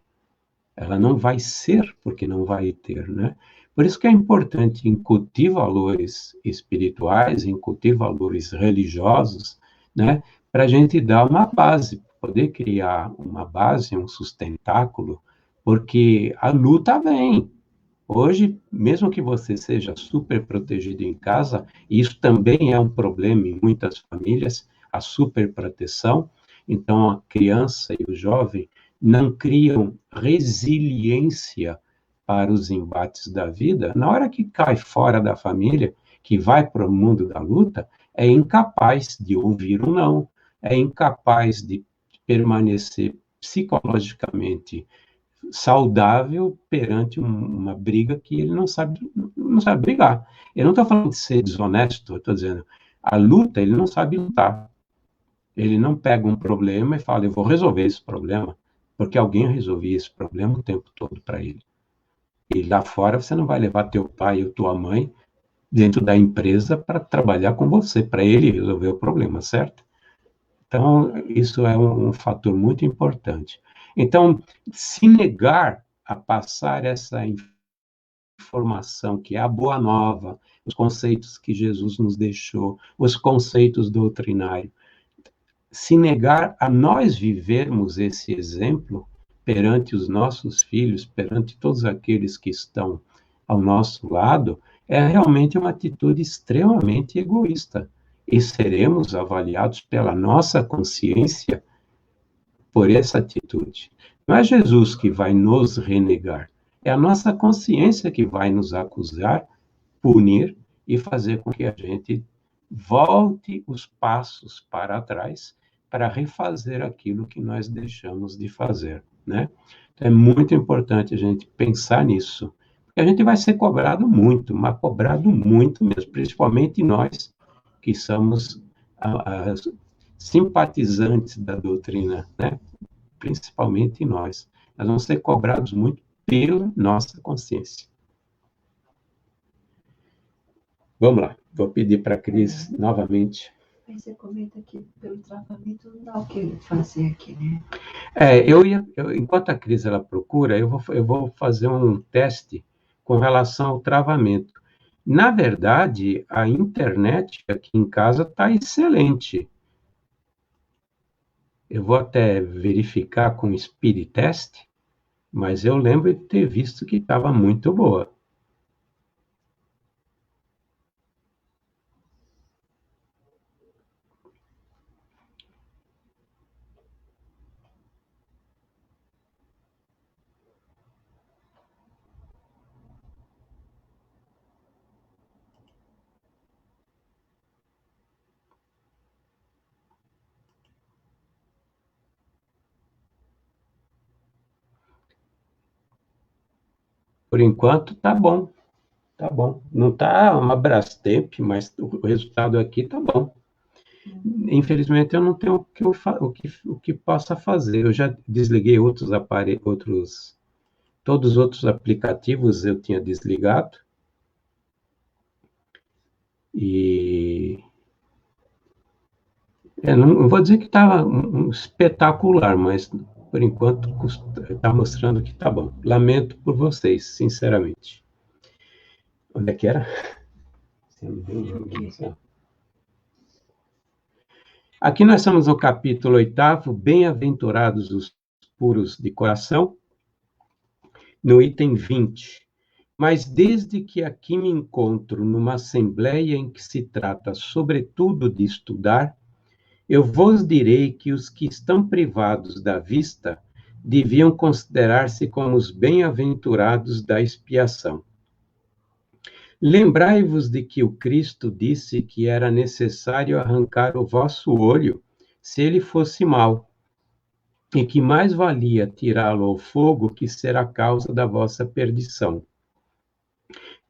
Ela não vai ser porque não vai ter, né? Por isso que é importante incutir valores espirituais, incutir valores religiosos, né? Para a gente dar uma base, poder criar uma base, um sustentáculo, porque a luta vem. Hoje, mesmo que você seja super protegido em casa, e isso também é um problema em muitas famílias, a superproteção, então a criança e o jovem não criam resiliência para os embates da vida, na hora que cai fora da família, que vai para o mundo da luta, é incapaz de ouvir um não, é incapaz de permanecer psicologicamente saudável perante uma briga que ele não sabe brigar. Eu não estou falando de ser desonesto, eu estou dizendo, a luta, ele não sabe lutar. Ele não pega um problema e fala, eu vou resolver esse problema, porque alguém resolvia esse problema o tempo todo para ele. E lá fora você não vai levar teu pai ou tua mãe dentro da empresa para trabalhar com você, para ele resolver o problema, certo? Então, isso é um fator muito importante. Então, se negar a passar essa informação, que é a boa nova, os conceitos que Jesus nos deixou, os conceitos doutrinários, se negar a nós vivermos esse exemplo perante os nossos filhos, perante todos aqueles que estão ao nosso lado, é realmente uma atitude extremamente egoísta. E seremos avaliados pela nossa consciência por essa atitude. Não é Jesus que vai nos renegar, é a nossa consciência que vai nos acusar, punir e fazer com que a gente volte os passos para trás para refazer aquilo que nós deixamos de fazer, né? Então, é muito importante a gente pensar nisso, a gente vai ser cobrado muito, mas cobrado muito mesmo, principalmente nós que somos simpatizantes da doutrina, né? Principalmente nós. Nós vamos ser cobrados muito pela nossa consciência. Vamos lá, vou pedir para a Cris novamente. Aí você comenta que pelo tratamento não dá o que fazer aqui, né? Enquanto a Cris ela procura, eu vou fazer um teste com relação ao travamento. Na verdade, a internet aqui em casa está excelente. Eu vou até verificar com o Speed Test, mas eu lembro de ter visto que estava muito boa. Por enquanto, tá bom. Tá bom. Não está uma Brastemp, mas o resultado aqui tá bom. Infelizmente, eu não tenho o que possa fazer. Eu já desliguei outros aparelhos, todos os outros aplicativos eu tinha desligado. E não vou dizer que estava espetacular, mas por enquanto está mostrando que está bom. Lamento por vocês, sinceramente. Onde é que era? Aqui nós estamos no capítulo 8º, Bem-aventurados os puros de coração, no item 20. Mas desde que aqui me encontro numa assembleia em que se trata sobretudo de estudar, eu vos direi que os que estão privados da vista deviam considerar-se como os bem-aventurados da expiação. Lembrai-vos de que o Cristo disse que era necessário arrancar o vosso olho, se ele fosse mau, e que mais valia tirá-lo ao fogo que ser a causa da vossa perdição.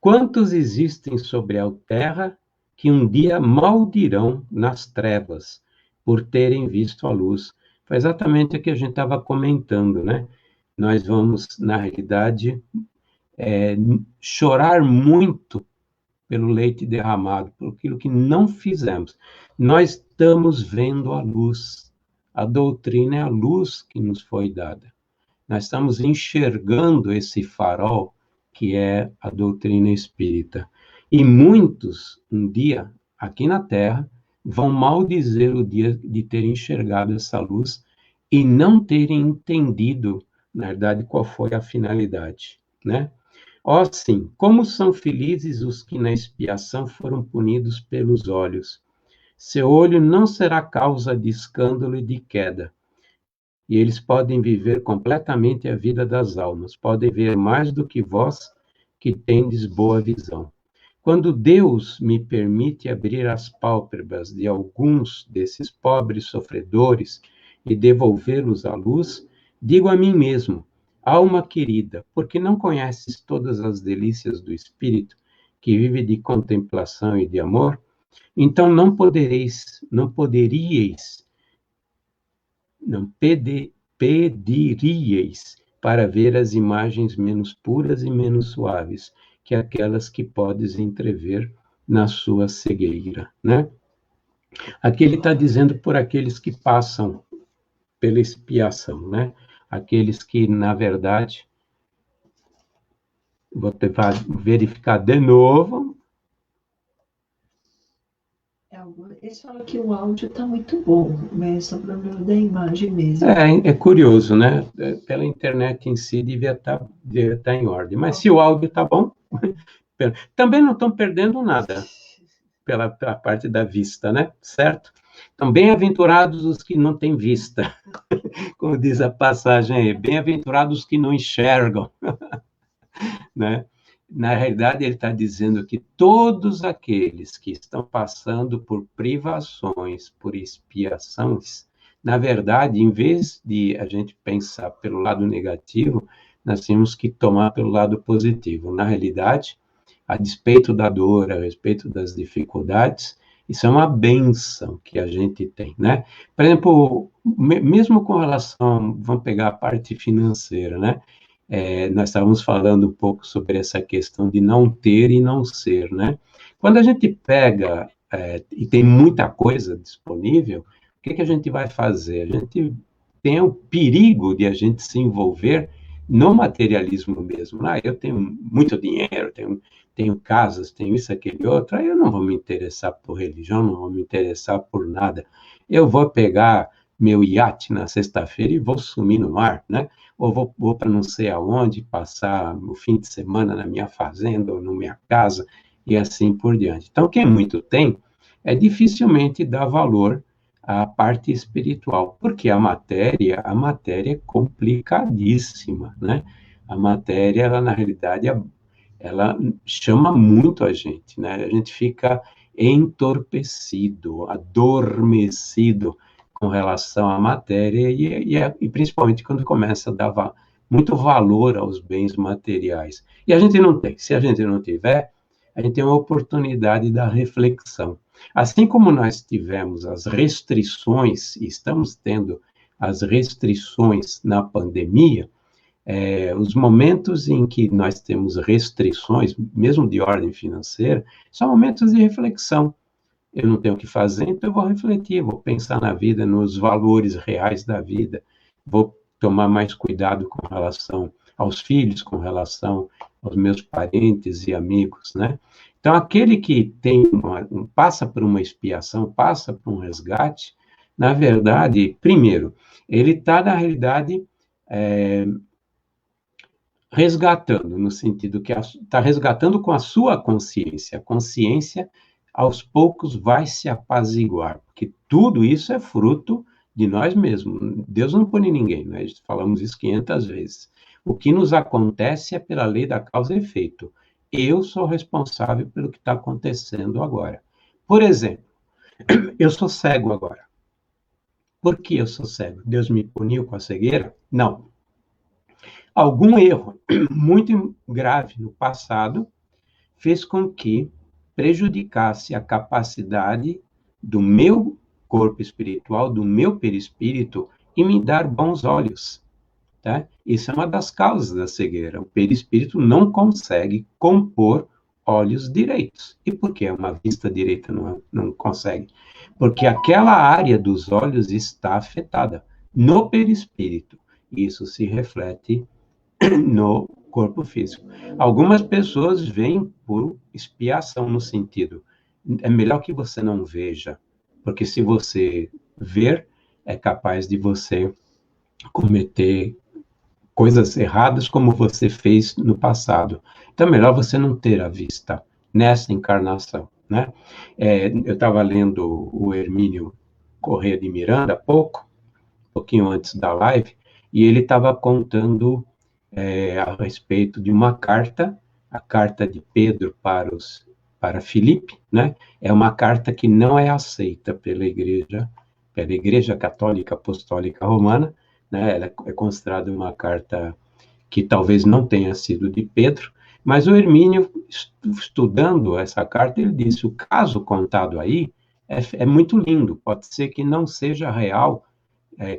Quantos existem sobre a terra que um dia maldirão nas trevas, por terem visto a luz? Foi exatamente o que a gente estava comentando, né? Nós vamos, na realidade, chorar muito pelo leite derramado, por aquilo que não fizemos. Nós estamos vendo a luz. A doutrina é a luz que nos foi dada. Nós estamos enxergando esse farol que é a doutrina espírita. E muitos, um dia, aqui na Terra, vão maldizer o dia de terem enxergado essa luz e não terem entendido, na verdade, qual foi a finalidade, né? Ó sim, como são felizes os que na expiação foram punidos pelos olhos. Seu olho não será causa de escândalo e de queda. E eles podem viver completamente a vida das almas, podem ver mais do que vós, que tendes boa visão. Quando Deus me permite abrir as pálpebras de alguns desses pobres sofredores e devolvê-los à luz, digo a mim mesmo, alma querida, porque não conheces todas as delícias do Espírito, que vive de contemplação e de amor? Então não poderíeis para ver as imagens menos puras e menos suaves que aquelas que podes entrever na sua cegueira, né? Aqui ele está dizendo por aqueles que passam pela expiação, né? Aqueles que, na verdade, vou tentar verificar de novo. Eles falam que o áudio está muito bom, mas é o problema da imagem mesmo. É curioso, né? Pela internet em si devia estar em ordem. Mas se o áudio está bom, também não estão perdendo nada pela parte da vista, né? Certo? Então, bem-aventurados os que não têm vista, como diz a passagem aí, bem-aventurados os que não enxergam, né? Na realidade, ele está dizendo que todos aqueles que estão passando por privações, por expiações, na verdade, em vez de a gente pensar pelo lado negativo, nós temos que tomar pelo lado positivo. Na realidade, a despeito da dor, a respeito das dificuldades, isso é uma bênção que a gente tem, né? Por exemplo, mesmo com relação, vamos pegar a parte financeira, né? Nós estávamos falando um pouco sobre essa questão de não ter e não ser, né? Quando a gente pega e tem muita coisa disponível, o que a gente vai fazer? A gente tem o perigo de a gente se envolver no materialismo mesmo. Eu tenho muito dinheiro, tenho casas, tenho isso, aquele outro, aí eu não vou me interessar por religião, não vou me interessar por nada. Eu vou pegar meu iate na sexta-feira e vou sumir no mar, né? Ou vou para não sei aonde, passar o fim de semana na minha fazenda ou na minha casa, e assim por diante. Então, quem muito tem, dificilmente dá valor à parte espiritual, porque a matéria é complicadíssima, né? A matéria, ela, na realidade, ela chama muito a gente, né? A gente fica entorpecido, adormecido com relação à matéria e principalmente quando começa a dar muito valor aos bens materiais. E a gente não tem. Se a gente não tiver, a gente tem uma oportunidade da reflexão. Assim como nós tivemos as restrições, e estamos tendo as restrições na pandemia, os momentos em que nós temos restrições, mesmo de ordem financeira, são momentos de reflexão. Eu não tenho o que fazer, então eu vou refletir, vou pensar na vida, nos valores reais da vida, vou tomar mais cuidado com relação aos filhos, com relação aos meus parentes e amigos, né? Então, aquele que passa por uma expiação, passa por um resgate, na verdade, primeiro, ele está, na realidade, resgatando, no sentido que está resgatando com a sua consciência. A consciência, aos poucos, vai se apaziguar, porque tudo isso é fruto de nós mesmos. Deus não pune ninguém, né? Falamos isso 500 vezes. O que nos acontece é pela lei da causa e efeito. Eu sou responsável pelo que está acontecendo agora. Por exemplo, eu sou cego agora. Por que eu sou cego? Deus me puniu com a cegueira? Não. Algum erro muito grave no passado fez com que prejudicasse a capacidade do meu corpo espiritual, do meu perispírito, em me dar bons olhos. Tá? Isso é uma das causas da cegueira. O perispírito não consegue compor olhos direitos. E por que uma vista direita não consegue? Porque aquela área dos olhos está afetada no perispírito. Isso se reflete no corpo físico. Algumas pessoas vêm por expiação, no sentido, é melhor que você não veja, porque se você ver, é capaz de você cometer coisas erradas como você fez no passado. Então, é melhor você não ter a vista nessa encarnação, né? Eu estava lendo o Hermínio Corrêa de Miranda há pouco, um pouquinho antes da live, e ele estava contando a respeito de uma carta, a carta de Pedro para Filipe, né? É uma carta que não é aceita pela Igreja Católica Apostólica Romana, né? Ela é considerada uma carta que talvez não tenha sido de Pedro, mas o Hermínio, estudando essa carta, ele disse: o caso contado aí é muito lindo, pode ser que não seja real,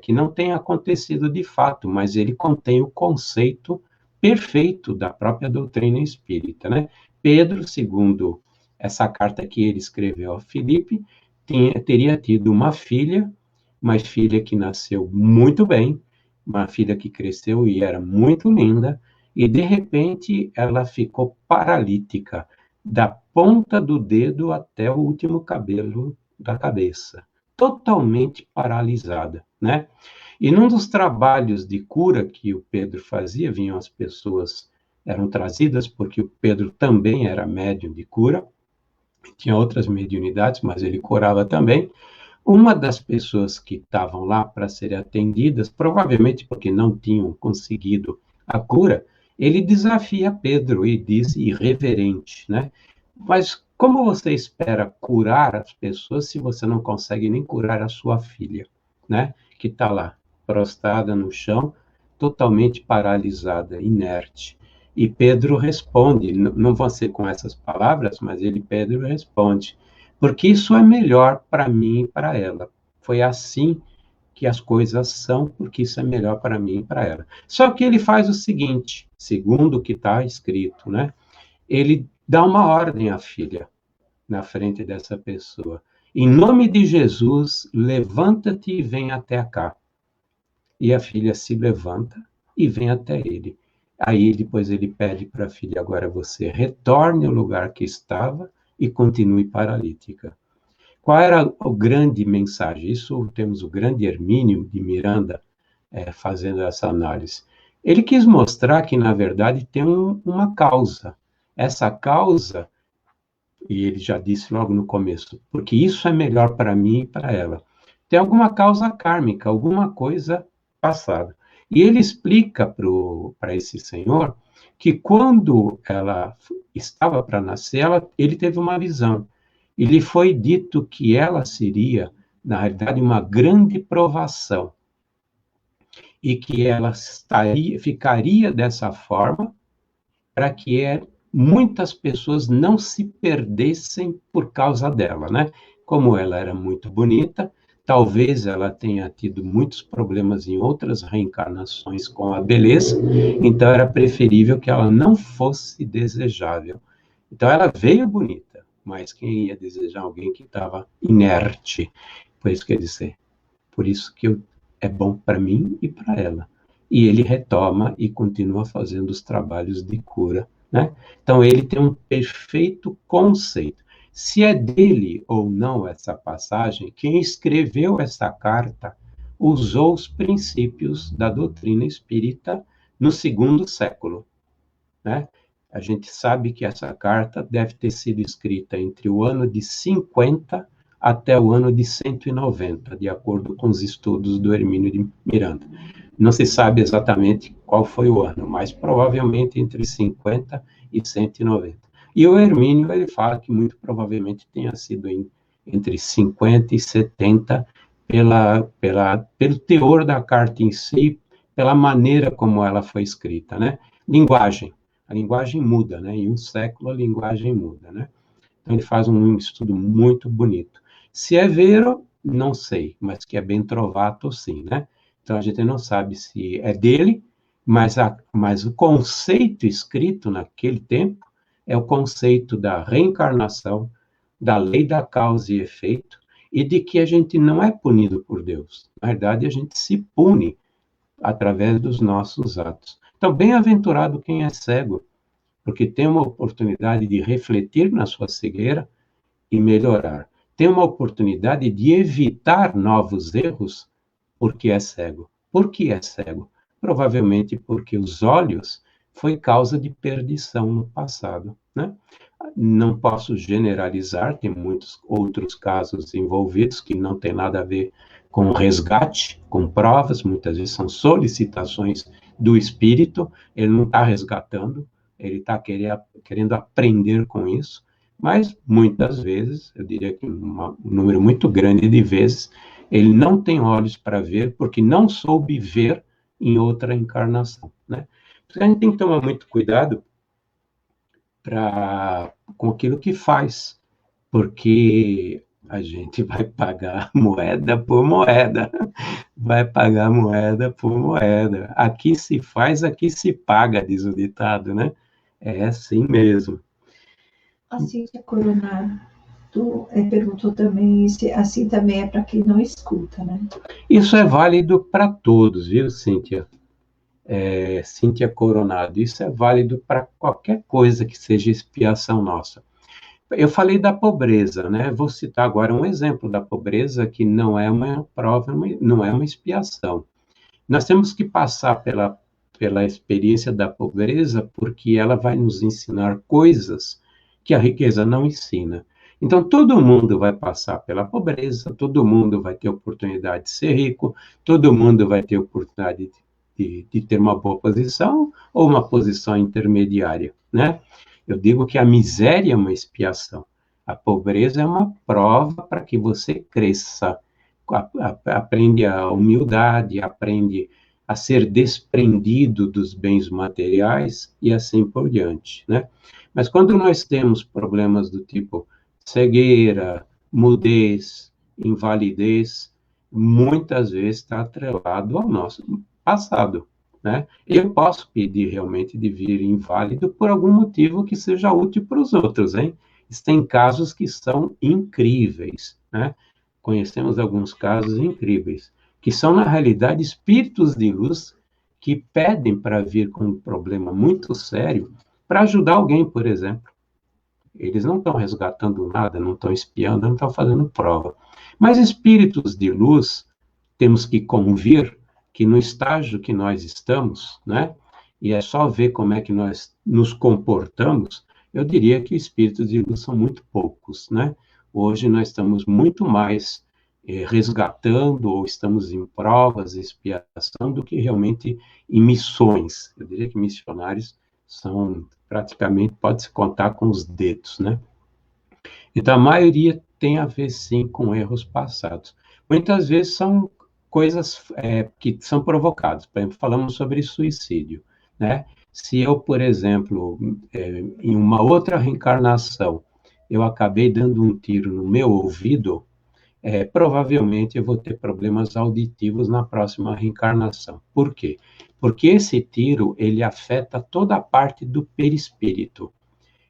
que não tenha acontecido de fato, mas ele contém o conceito perfeito da própria doutrina espírita, né? Pedro, segundo essa carta que ele escreveu a Filipe, teria tido uma filha que nasceu muito bem, uma filha que cresceu e era muito linda, e de repente ela ficou paralítica, da ponta do dedo até o último cabelo da cabeça, totalmente paralisada, né? E num dos trabalhos de cura que o Pedro fazia, vinham as pessoas, eram trazidas, porque o Pedro também era médium de cura, tinha outras mediunidades, mas ele curava também. Uma das pessoas que estavam lá para serem atendidas, provavelmente porque não tinham conseguido a cura, ele desafia Pedro e diz irreverente, né? Mas como você espera curar as pessoas se você não consegue nem curar a sua filha, né? Que está lá, prostrada no chão, totalmente paralisada, inerte. E Pedro responde, não vão ser com essas palavras, mas Pedro responde, porque isso é melhor para mim e para ela. Foi assim que as coisas são, porque isso é melhor para mim e para ela. Só que ele faz o seguinte, segundo o que está escrito, né? Ele dá uma ordem à filha na frente dessa pessoa. Em nome de Jesus, levanta-te e vem até cá. E a filha se levanta e vem até ele. Aí depois ele pede para a filha, agora você retorne ao lugar que estava e continue paralítica. Qual era a grande mensagem? Isso temos o grande Hermínio de Miranda fazendo essa análise. Ele quis mostrar que, na verdade, tem uma causa. Essa causa, e ele já disse logo no começo, porque isso é melhor para mim e para ela. Tem alguma causa kármica, alguma coisa passada. E ele explica para esse senhor que quando ela estava para nascer, ele teve uma visão. E lhe foi dito que ela seria, na realidade, uma grande provação. E que ela ficaria dessa forma para que muitas pessoas não se perdessem por causa dela, né? Como ela era muito bonita, talvez ela tenha tido muitos problemas em outras reencarnações com a beleza, então era preferível que ela não fosse desejável. Então ela veio bonita, mas quem ia desejar alguém que estava inerte? Por isso quer dizer, por isso que é bom para mim e para ela. E ele retoma e continua fazendo os trabalhos de cura, né? Então ele tem um perfeito conceito. Se é dele ou não essa passagem, quem escreveu essa carta usou os princípios da doutrina espírita no segundo século, né? A gente sabe que essa carta deve ter sido escrita entre o ano de 50 até o ano de 190, de acordo com os estudos do Hermínio de Miranda. Não se sabe exatamente qual foi o ano, mas provavelmente entre 50 e 190. E o Hermínio, ele fala que muito provavelmente tenha sido entre 50 e 70, pelo teor da carta em si, pela maneira como ela foi escrita, né? Linguagem. A linguagem muda, né? Em um século a linguagem muda, né? Então ele faz um estudo muito bonito. Se é vero, não sei, mas que é bem trovato, sim, né? Então a gente não sabe se é dele, mas o conceito escrito naquele tempo é o conceito da reencarnação, da lei da causa e efeito, e de que a gente não é punido por Deus. Na verdade, a gente se pune através dos nossos atos. Então, bem-aventurado quem é cego, porque tem uma oportunidade de refletir na sua cegueira e melhorar. Tem uma oportunidade de evitar novos erros porque é cego. Por que é cego? Provavelmente porque os olhos foi causa de perdição no passado, né? Não posso generalizar, tem muitos outros casos envolvidos que não tem nada a ver com resgate, com provas, muitas vezes são solicitações do espírito, ele não está resgatando, ele está querendo aprender com isso, mas muitas vezes, eu diria que um número muito grande de vezes, ele não tem olhos para ver porque não soube ver em outra encarnação, né? Então, a gente tem que tomar muito cuidado com aquilo que faz, porque a gente vai pagar moeda por moeda, vai pagar moeda por moeda. Aqui se faz, aqui se paga, diz o ditado, né? É assim mesmo. A Cíntia Coronado perguntou também se assim também é para quem não escuta, né? Isso é válido para todos, viu, Cíntia? Cíntia Coronado, isso é válido para qualquer coisa que seja expiação nossa. Eu falei da pobreza, né? Vou citar agora um exemplo da pobreza que não é uma prova, não é uma expiação. Nós temos que passar pela experiência da pobreza porque ela vai nos ensinar coisas que a riqueza não ensina. Então, todo mundo vai passar pela pobreza, todo mundo vai ter oportunidade de ser rico, todo mundo vai ter oportunidade de ter uma boa posição ou uma posição intermediária, né? Eu digo que a miséria é uma expiação. A pobreza é uma prova para que você cresça. Aprende a humildade, aprende a ser desprendido dos bens materiais e assim por diante, né? Mas quando nós temos problemas do tipo cegueira, mudez, invalidez, muitas vezes está atrelado ao nosso passado, né? Eu posso pedir realmente de vir inválido por algum motivo que seja útil para os outros, hein? Tem casos que são incríveis, né? Conhecemos alguns casos incríveis, que são, na realidade, espíritos de luz que pedem para vir com um problema muito sério para ajudar alguém, por exemplo. Eles não estão resgatando nada, não estão espiando, não estão fazendo prova. Mas espíritos de luz, temos que convir que no estágio que nós estamos, né, e é só ver como é que nós nos comportamos, eu diria que espíritos de luz são muito poucos, né? Hoje nós estamos muito mais resgatando ou estamos em provas, expiação, do que realmente em missões. Eu diria que missionários são praticamente, pode-se contar com os dedos, né? Então, a maioria tem a ver, sim, com erros passados. Muitas vezes são coisas que são provocadas. Por exemplo, falamos sobre suicídio, né? Se eu, por exemplo, em uma outra reencarnação, eu acabei dando um tiro no meu ouvido, provavelmente eu vou ter problemas auditivos na próxima reencarnação. Por quê? Porque esse tiro, ele afeta toda a parte do perispírito.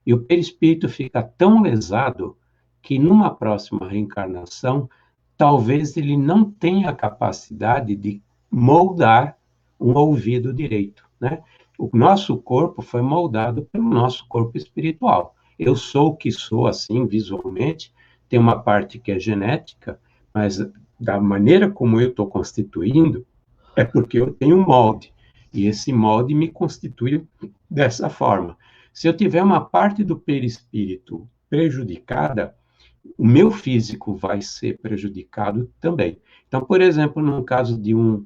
E o perispírito fica tão lesado que numa próxima reencarnação, talvez ele não tenha a capacidade de moldar um ouvido direito, né? O nosso corpo foi moldado pelo nosso corpo espiritual. Eu sou o que sou, assim, visualmente, tem uma parte que é genética, mas da maneira como eu estou constituindo, é porque eu tenho um molde, e esse molde me constitui dessa forma. Se eu tiver uma parte do perispírito prejudicada, o meu físico vai ser prejudicado também. Então, por exemplo, no caso de um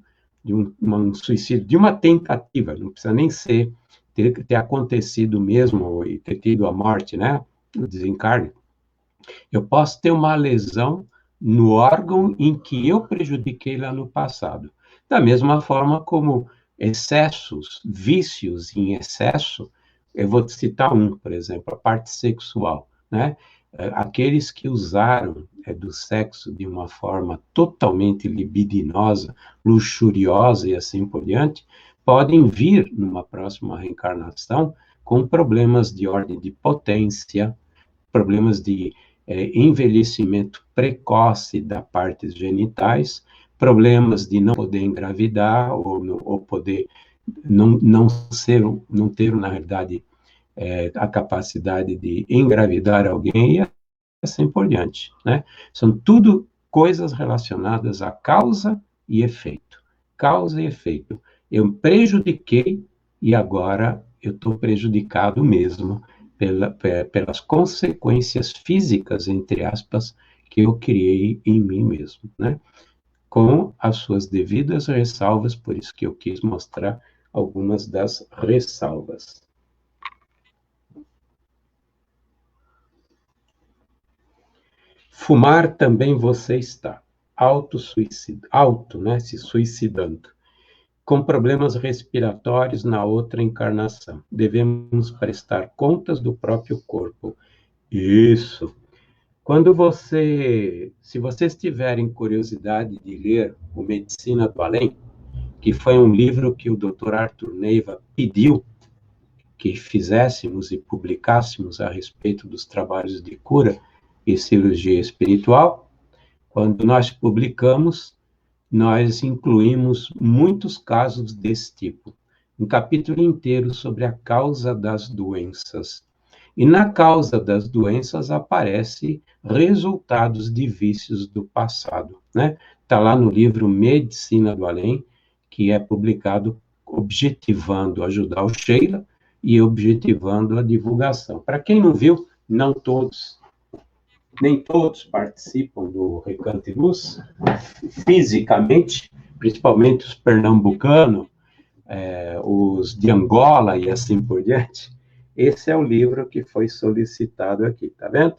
suicídio, de uma tentativa, não precisa nem ser, ter acontecido mesmo e ter tido a morte, né, o desencarne, eu posso ter uma lesão no órgão em que eu prejudiquei lá no passado. Da mesma forma como excessos, vícios em excesso, eu vou citar um, por exemplo, a parte sexual, né? Aqueles que usaram do sexo de uma forma totalmente libidinosa, luxuriosa e assim por diante, podem vir numa próxima reencarnação com problemas de ordem de potência, problemas de envelhecimento precoce da partes genitais, problemas de não poder engravidar ou poder não ter, na realidade, a capacidade de engravidar alguém e assim por diante, né? São tudo coisas relacionadas a causa e efeito. Causa e efeito. Eu prejudiquei e agora eu estou prejudicado mesmo pelas consequências físicas, entre aspas, que eu criei em mim mesmo, né? Com as suas devidas ressalvas, por isso que eu quis mostrar algumas das ressalvas. Fumar também você está, né, se suicidando, com problemas respiratórios na outra encarnação. Devemos prestar contas do próprio corpo. Isso. Se vocês tiverem curiosidade de ler o Medicina do Além, que foi um livro que o Dr. Arthur Neiva pediu que fizéssemos e publicássemos a respeito dos trabalhos de cura e cirurgia espiritual, quando nós publicamos, nós incluímos muitos casos desse tipo. Um capítulo inteiro sobre a causa das doenças. E na causa das doenças aparece resultados de vícios do passado, né? Está lá no livro Medicina do Além, que é publicado objetivando ajudar o Sheila e objetivando a divulgação. Para quem não viu, nem todos participam do Recanto e Luz, fisicamente, principalmente os pernambucanos, os de Angola e assim por diante. Esse é o livro que foi solicitado aqui, tá vendo?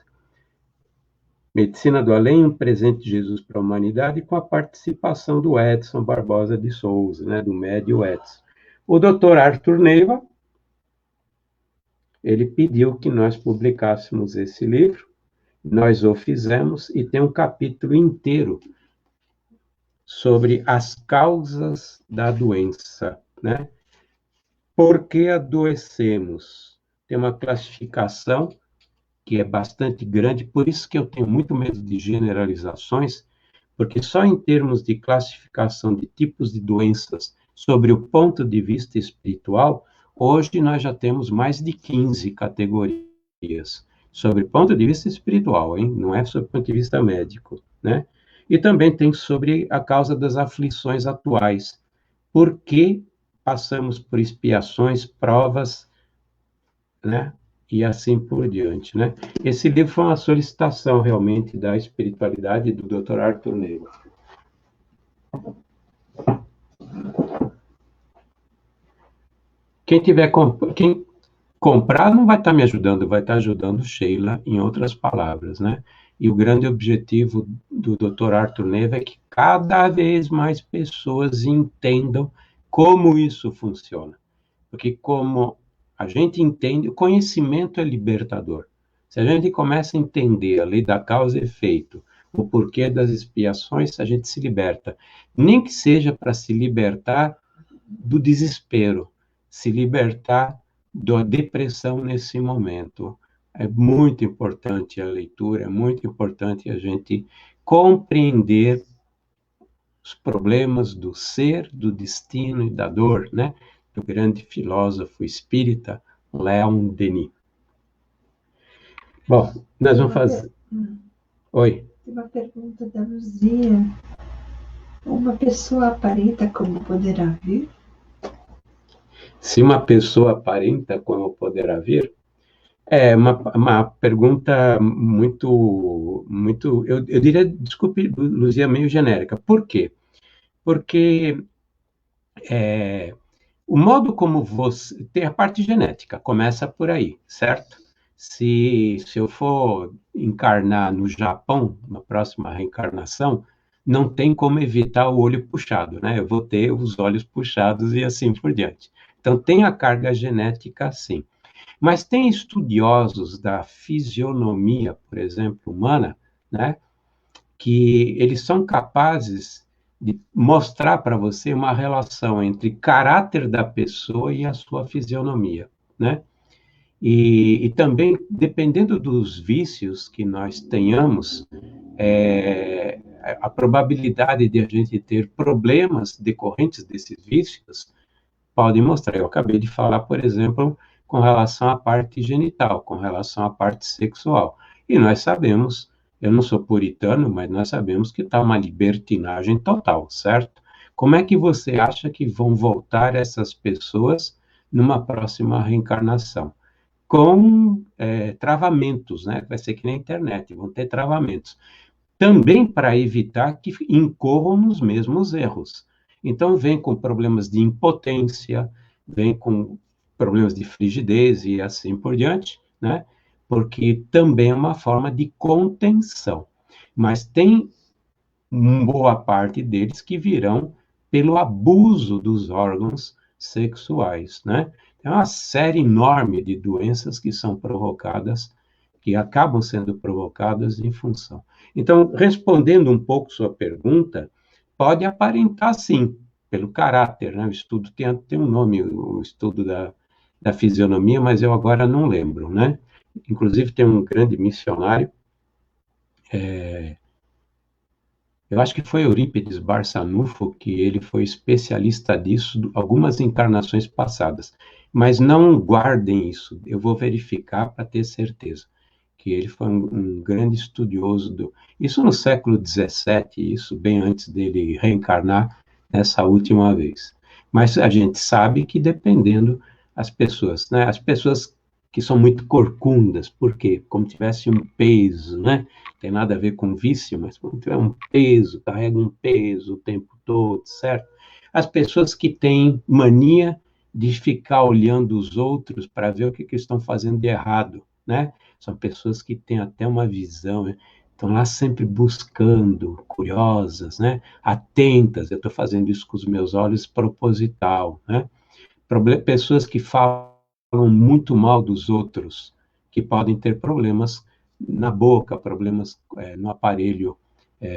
Medicina do Além, um presente de Jesus para a humanidade, com a participação do Edson Barbosa de Souza, né, do médio Edson. O doutor Arthur Neiva, ele pediu que nós publicássemos esse livro, nós o fizemos, e tem um capítulo inteiro sobre as causas da doença, né? Por que adoecemos? Tem uma classificação que é bastante grande, por isso que eu tenho muito medo de generalizações, porque só em termos de classificação de tipos de doenças sobre o ponto de vista espiritual, hoje nós já temos mais de 15 categorias sobre o ponto de vista espiritual, hein? Não é sobre o ponto de vista médico, né? E também tem sobre a causa das aflições atuais. Por que passamos por expiações, provas, né? E assim por diante, né? Esse livro foi uma solicitação, realmente, da espiritualidade do Dr. Arthur Neiva. Quem comprar não vai estar me ajudando, vai estar ajudando Sheila, em outras palavras, né? E o grande objetivo do Dr. Arthur Neiva é que cada vez mais pessoas entendam como isso funciona. Porque como a gente entende, o conhecimento é libertador. Se a gente começa a entender a lei da causa e efeito, o porquê das expiações, a gente se liberta. Nem que seja para se libertar do desespero, se libertar da depressão nesse momento. É muito importante a leitura, é muito importante a gente compreender os problemas do ser, do destino e da dor, né? Do grande filósofo espírita Leon Denis. Bom, nós vamos fazer... Oi. Tem uma pergunta da Luzia. Uma pessoa aparenta como poderá vir? Se uma pessoa aparenta como poderá vir? É uma pergunta muito, eu diria, desculpe, Luzia, meio genérica. Por quê? Porque o modo como você... Tem a parte genética, começa por aí, certo? Se eu for encarnar no Japão, na próxima reencarnação, não tem como evitar o olho puxado, né? Eu vou ter os olhos puxados e assim por diante. Então, tem a carga genética, sim. Mas tem estudiosos da fisionomia, por exemplo, humana, né? Que eles são capazes de mostrar para você uma relação entre caráter da pessoa e a sua fisionomia, né? E também, dependendo dos vícios que nós tenhamos, a probabilidade de a gente ter problemas decorrentes desses vícios pode mostrar. Eu acabei de falar, por exemplo, com relação à parte genital, com relação à parte sexual. E nós sabemos, eu não sou puritano, mas nós sabemos que está uma libertinagem total, certo? Como é que você acha que vão voltar essas pessoas numa próxima reencarnação? Com travamentos, né? Vai ser que nem a internet, vão ter travamentos. Também para evitar que incorram nos mesmos erros. Então, vem com problemas de impotência, vem com problemas de frigidez e assim por diante, né? Porque também é uma forma de contenção. Mas tem boa parte deles que virão pelo abuso dos órgãos sexuais, né? É uma série enorme de doenças que são provocadas, que acabam sendo provocadas em função. Então, respondendo um pouco sua pergunta, pode aparentar sim, pelo caráter, né? O estudo tem um nome, o estudo da fisionomia, mas eu agora não lembro, né? Inclusive, tem um grande missionário, eu acho que foi Eurípides Barçanufo, que ele foi especialista disso, algumas encarnações passadas. Mas não guardem isso, eu vou verificar para ter certeza. Que ele foi um grande estudioso isso no século XVII, isso bem antes dele reencarnar nessa última vez. Mas a gente sabe que dependendo as pessoas, né? As pessoas que são muito corcundas, por quê? Como tivesse um peso, né? Tem nada a ver com vício, mas como tiver um peso, carrega um peso o tempo todo, certo? As pessoas que têm mania de ficar olhando os outros para ver o que estão fazendo de errado, né? São pessoas que têm até uma visão, né? estão lá sempre buscando, curiosas, né? Atentas. Eu estou fazendo isso com os meus olhos proposital, né? Pessoas que falam muito mal dos outros, que podem ter problemas na boca, problemas no aparelho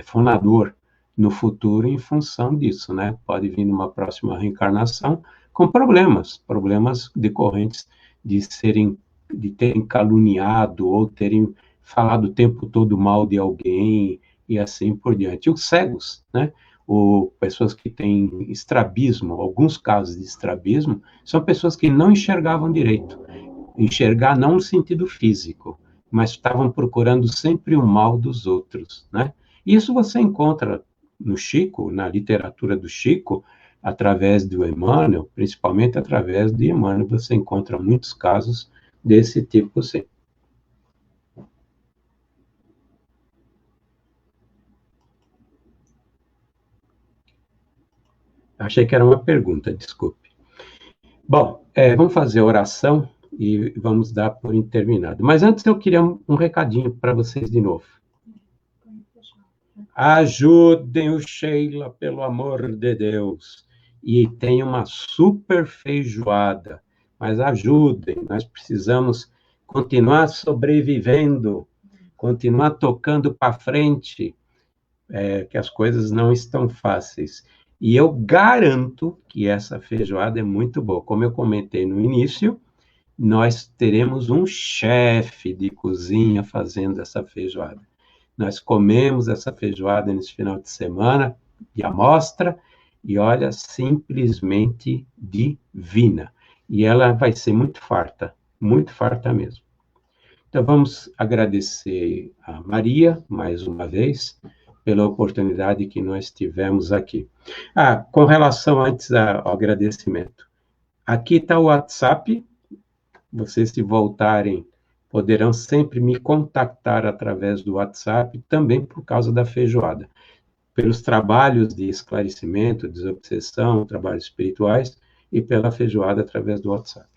fonador no futuro em função disso, né? Pode vir numa próxima reencarnação com problemas decorrentes de terem caluniado ou terem falado o tempo todo mal de alguém e assim por diante. E os cegos, né? Ou pessoas que têm estrabismo, alguns casos de estrabismo, são pessoas que não enxergavam direito. Enxergar não no sentido físico, mas estavam procurando sempre o mal dos outros, né? Isso você encontra no Chico, na literatura do Chico, através do Emmanuel, principalmente através de Emmanuel, você encontra muitos casos desse tipo, sim. Achei que era uma pergunta, desculpe. Bom, vamos fazer a oração e vamos dar por terminado. Mas antes eu queria um recadinho para vocês de novo. Ajudem o Sheila, pelo amor de Deus. E tem uma super feijoada, mas ajudem, nós precisamos continuar sobrevivendo, continuar tocando para frente, que as coisas não estão fáceis. E eu garanto que essa feijoada é muito boa. Como eu comentei no início, nós teremos um chefe de cozinha fazendo essa feijoada. Nós comemos essa feijoada nesse final de semana de amostra e olha, simplesmente divina. E ela vai ser muito farta mesmo. Então vamos agradecer a Maria mais uma vez pela oportunidade que nós tivemos aqui. Com relação antes ao agradecimento, aqui está o WhatsApp. Vocês, se voltarem, poderão sempre me contactar através do WhatsApp, também por causa da feijoada. Pelos trabalhos de esclarecimento, desobsessão, trabalhos espirituais, e pela feijoada através do WhatsApp.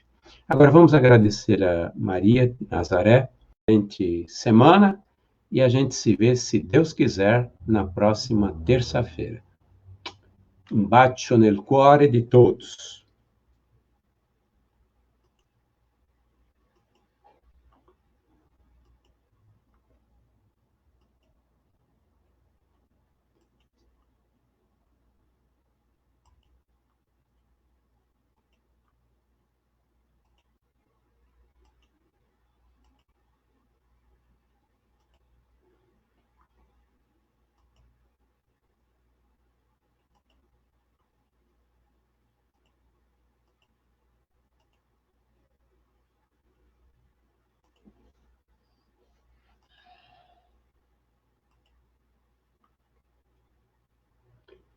Agora vamos agradecer a Maria Nazaré, excelente semana, e a gente se vê, se Deus quiser, na próxima terça-feira. Um bacio nel cuore de todos.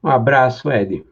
Um abraço, Ed.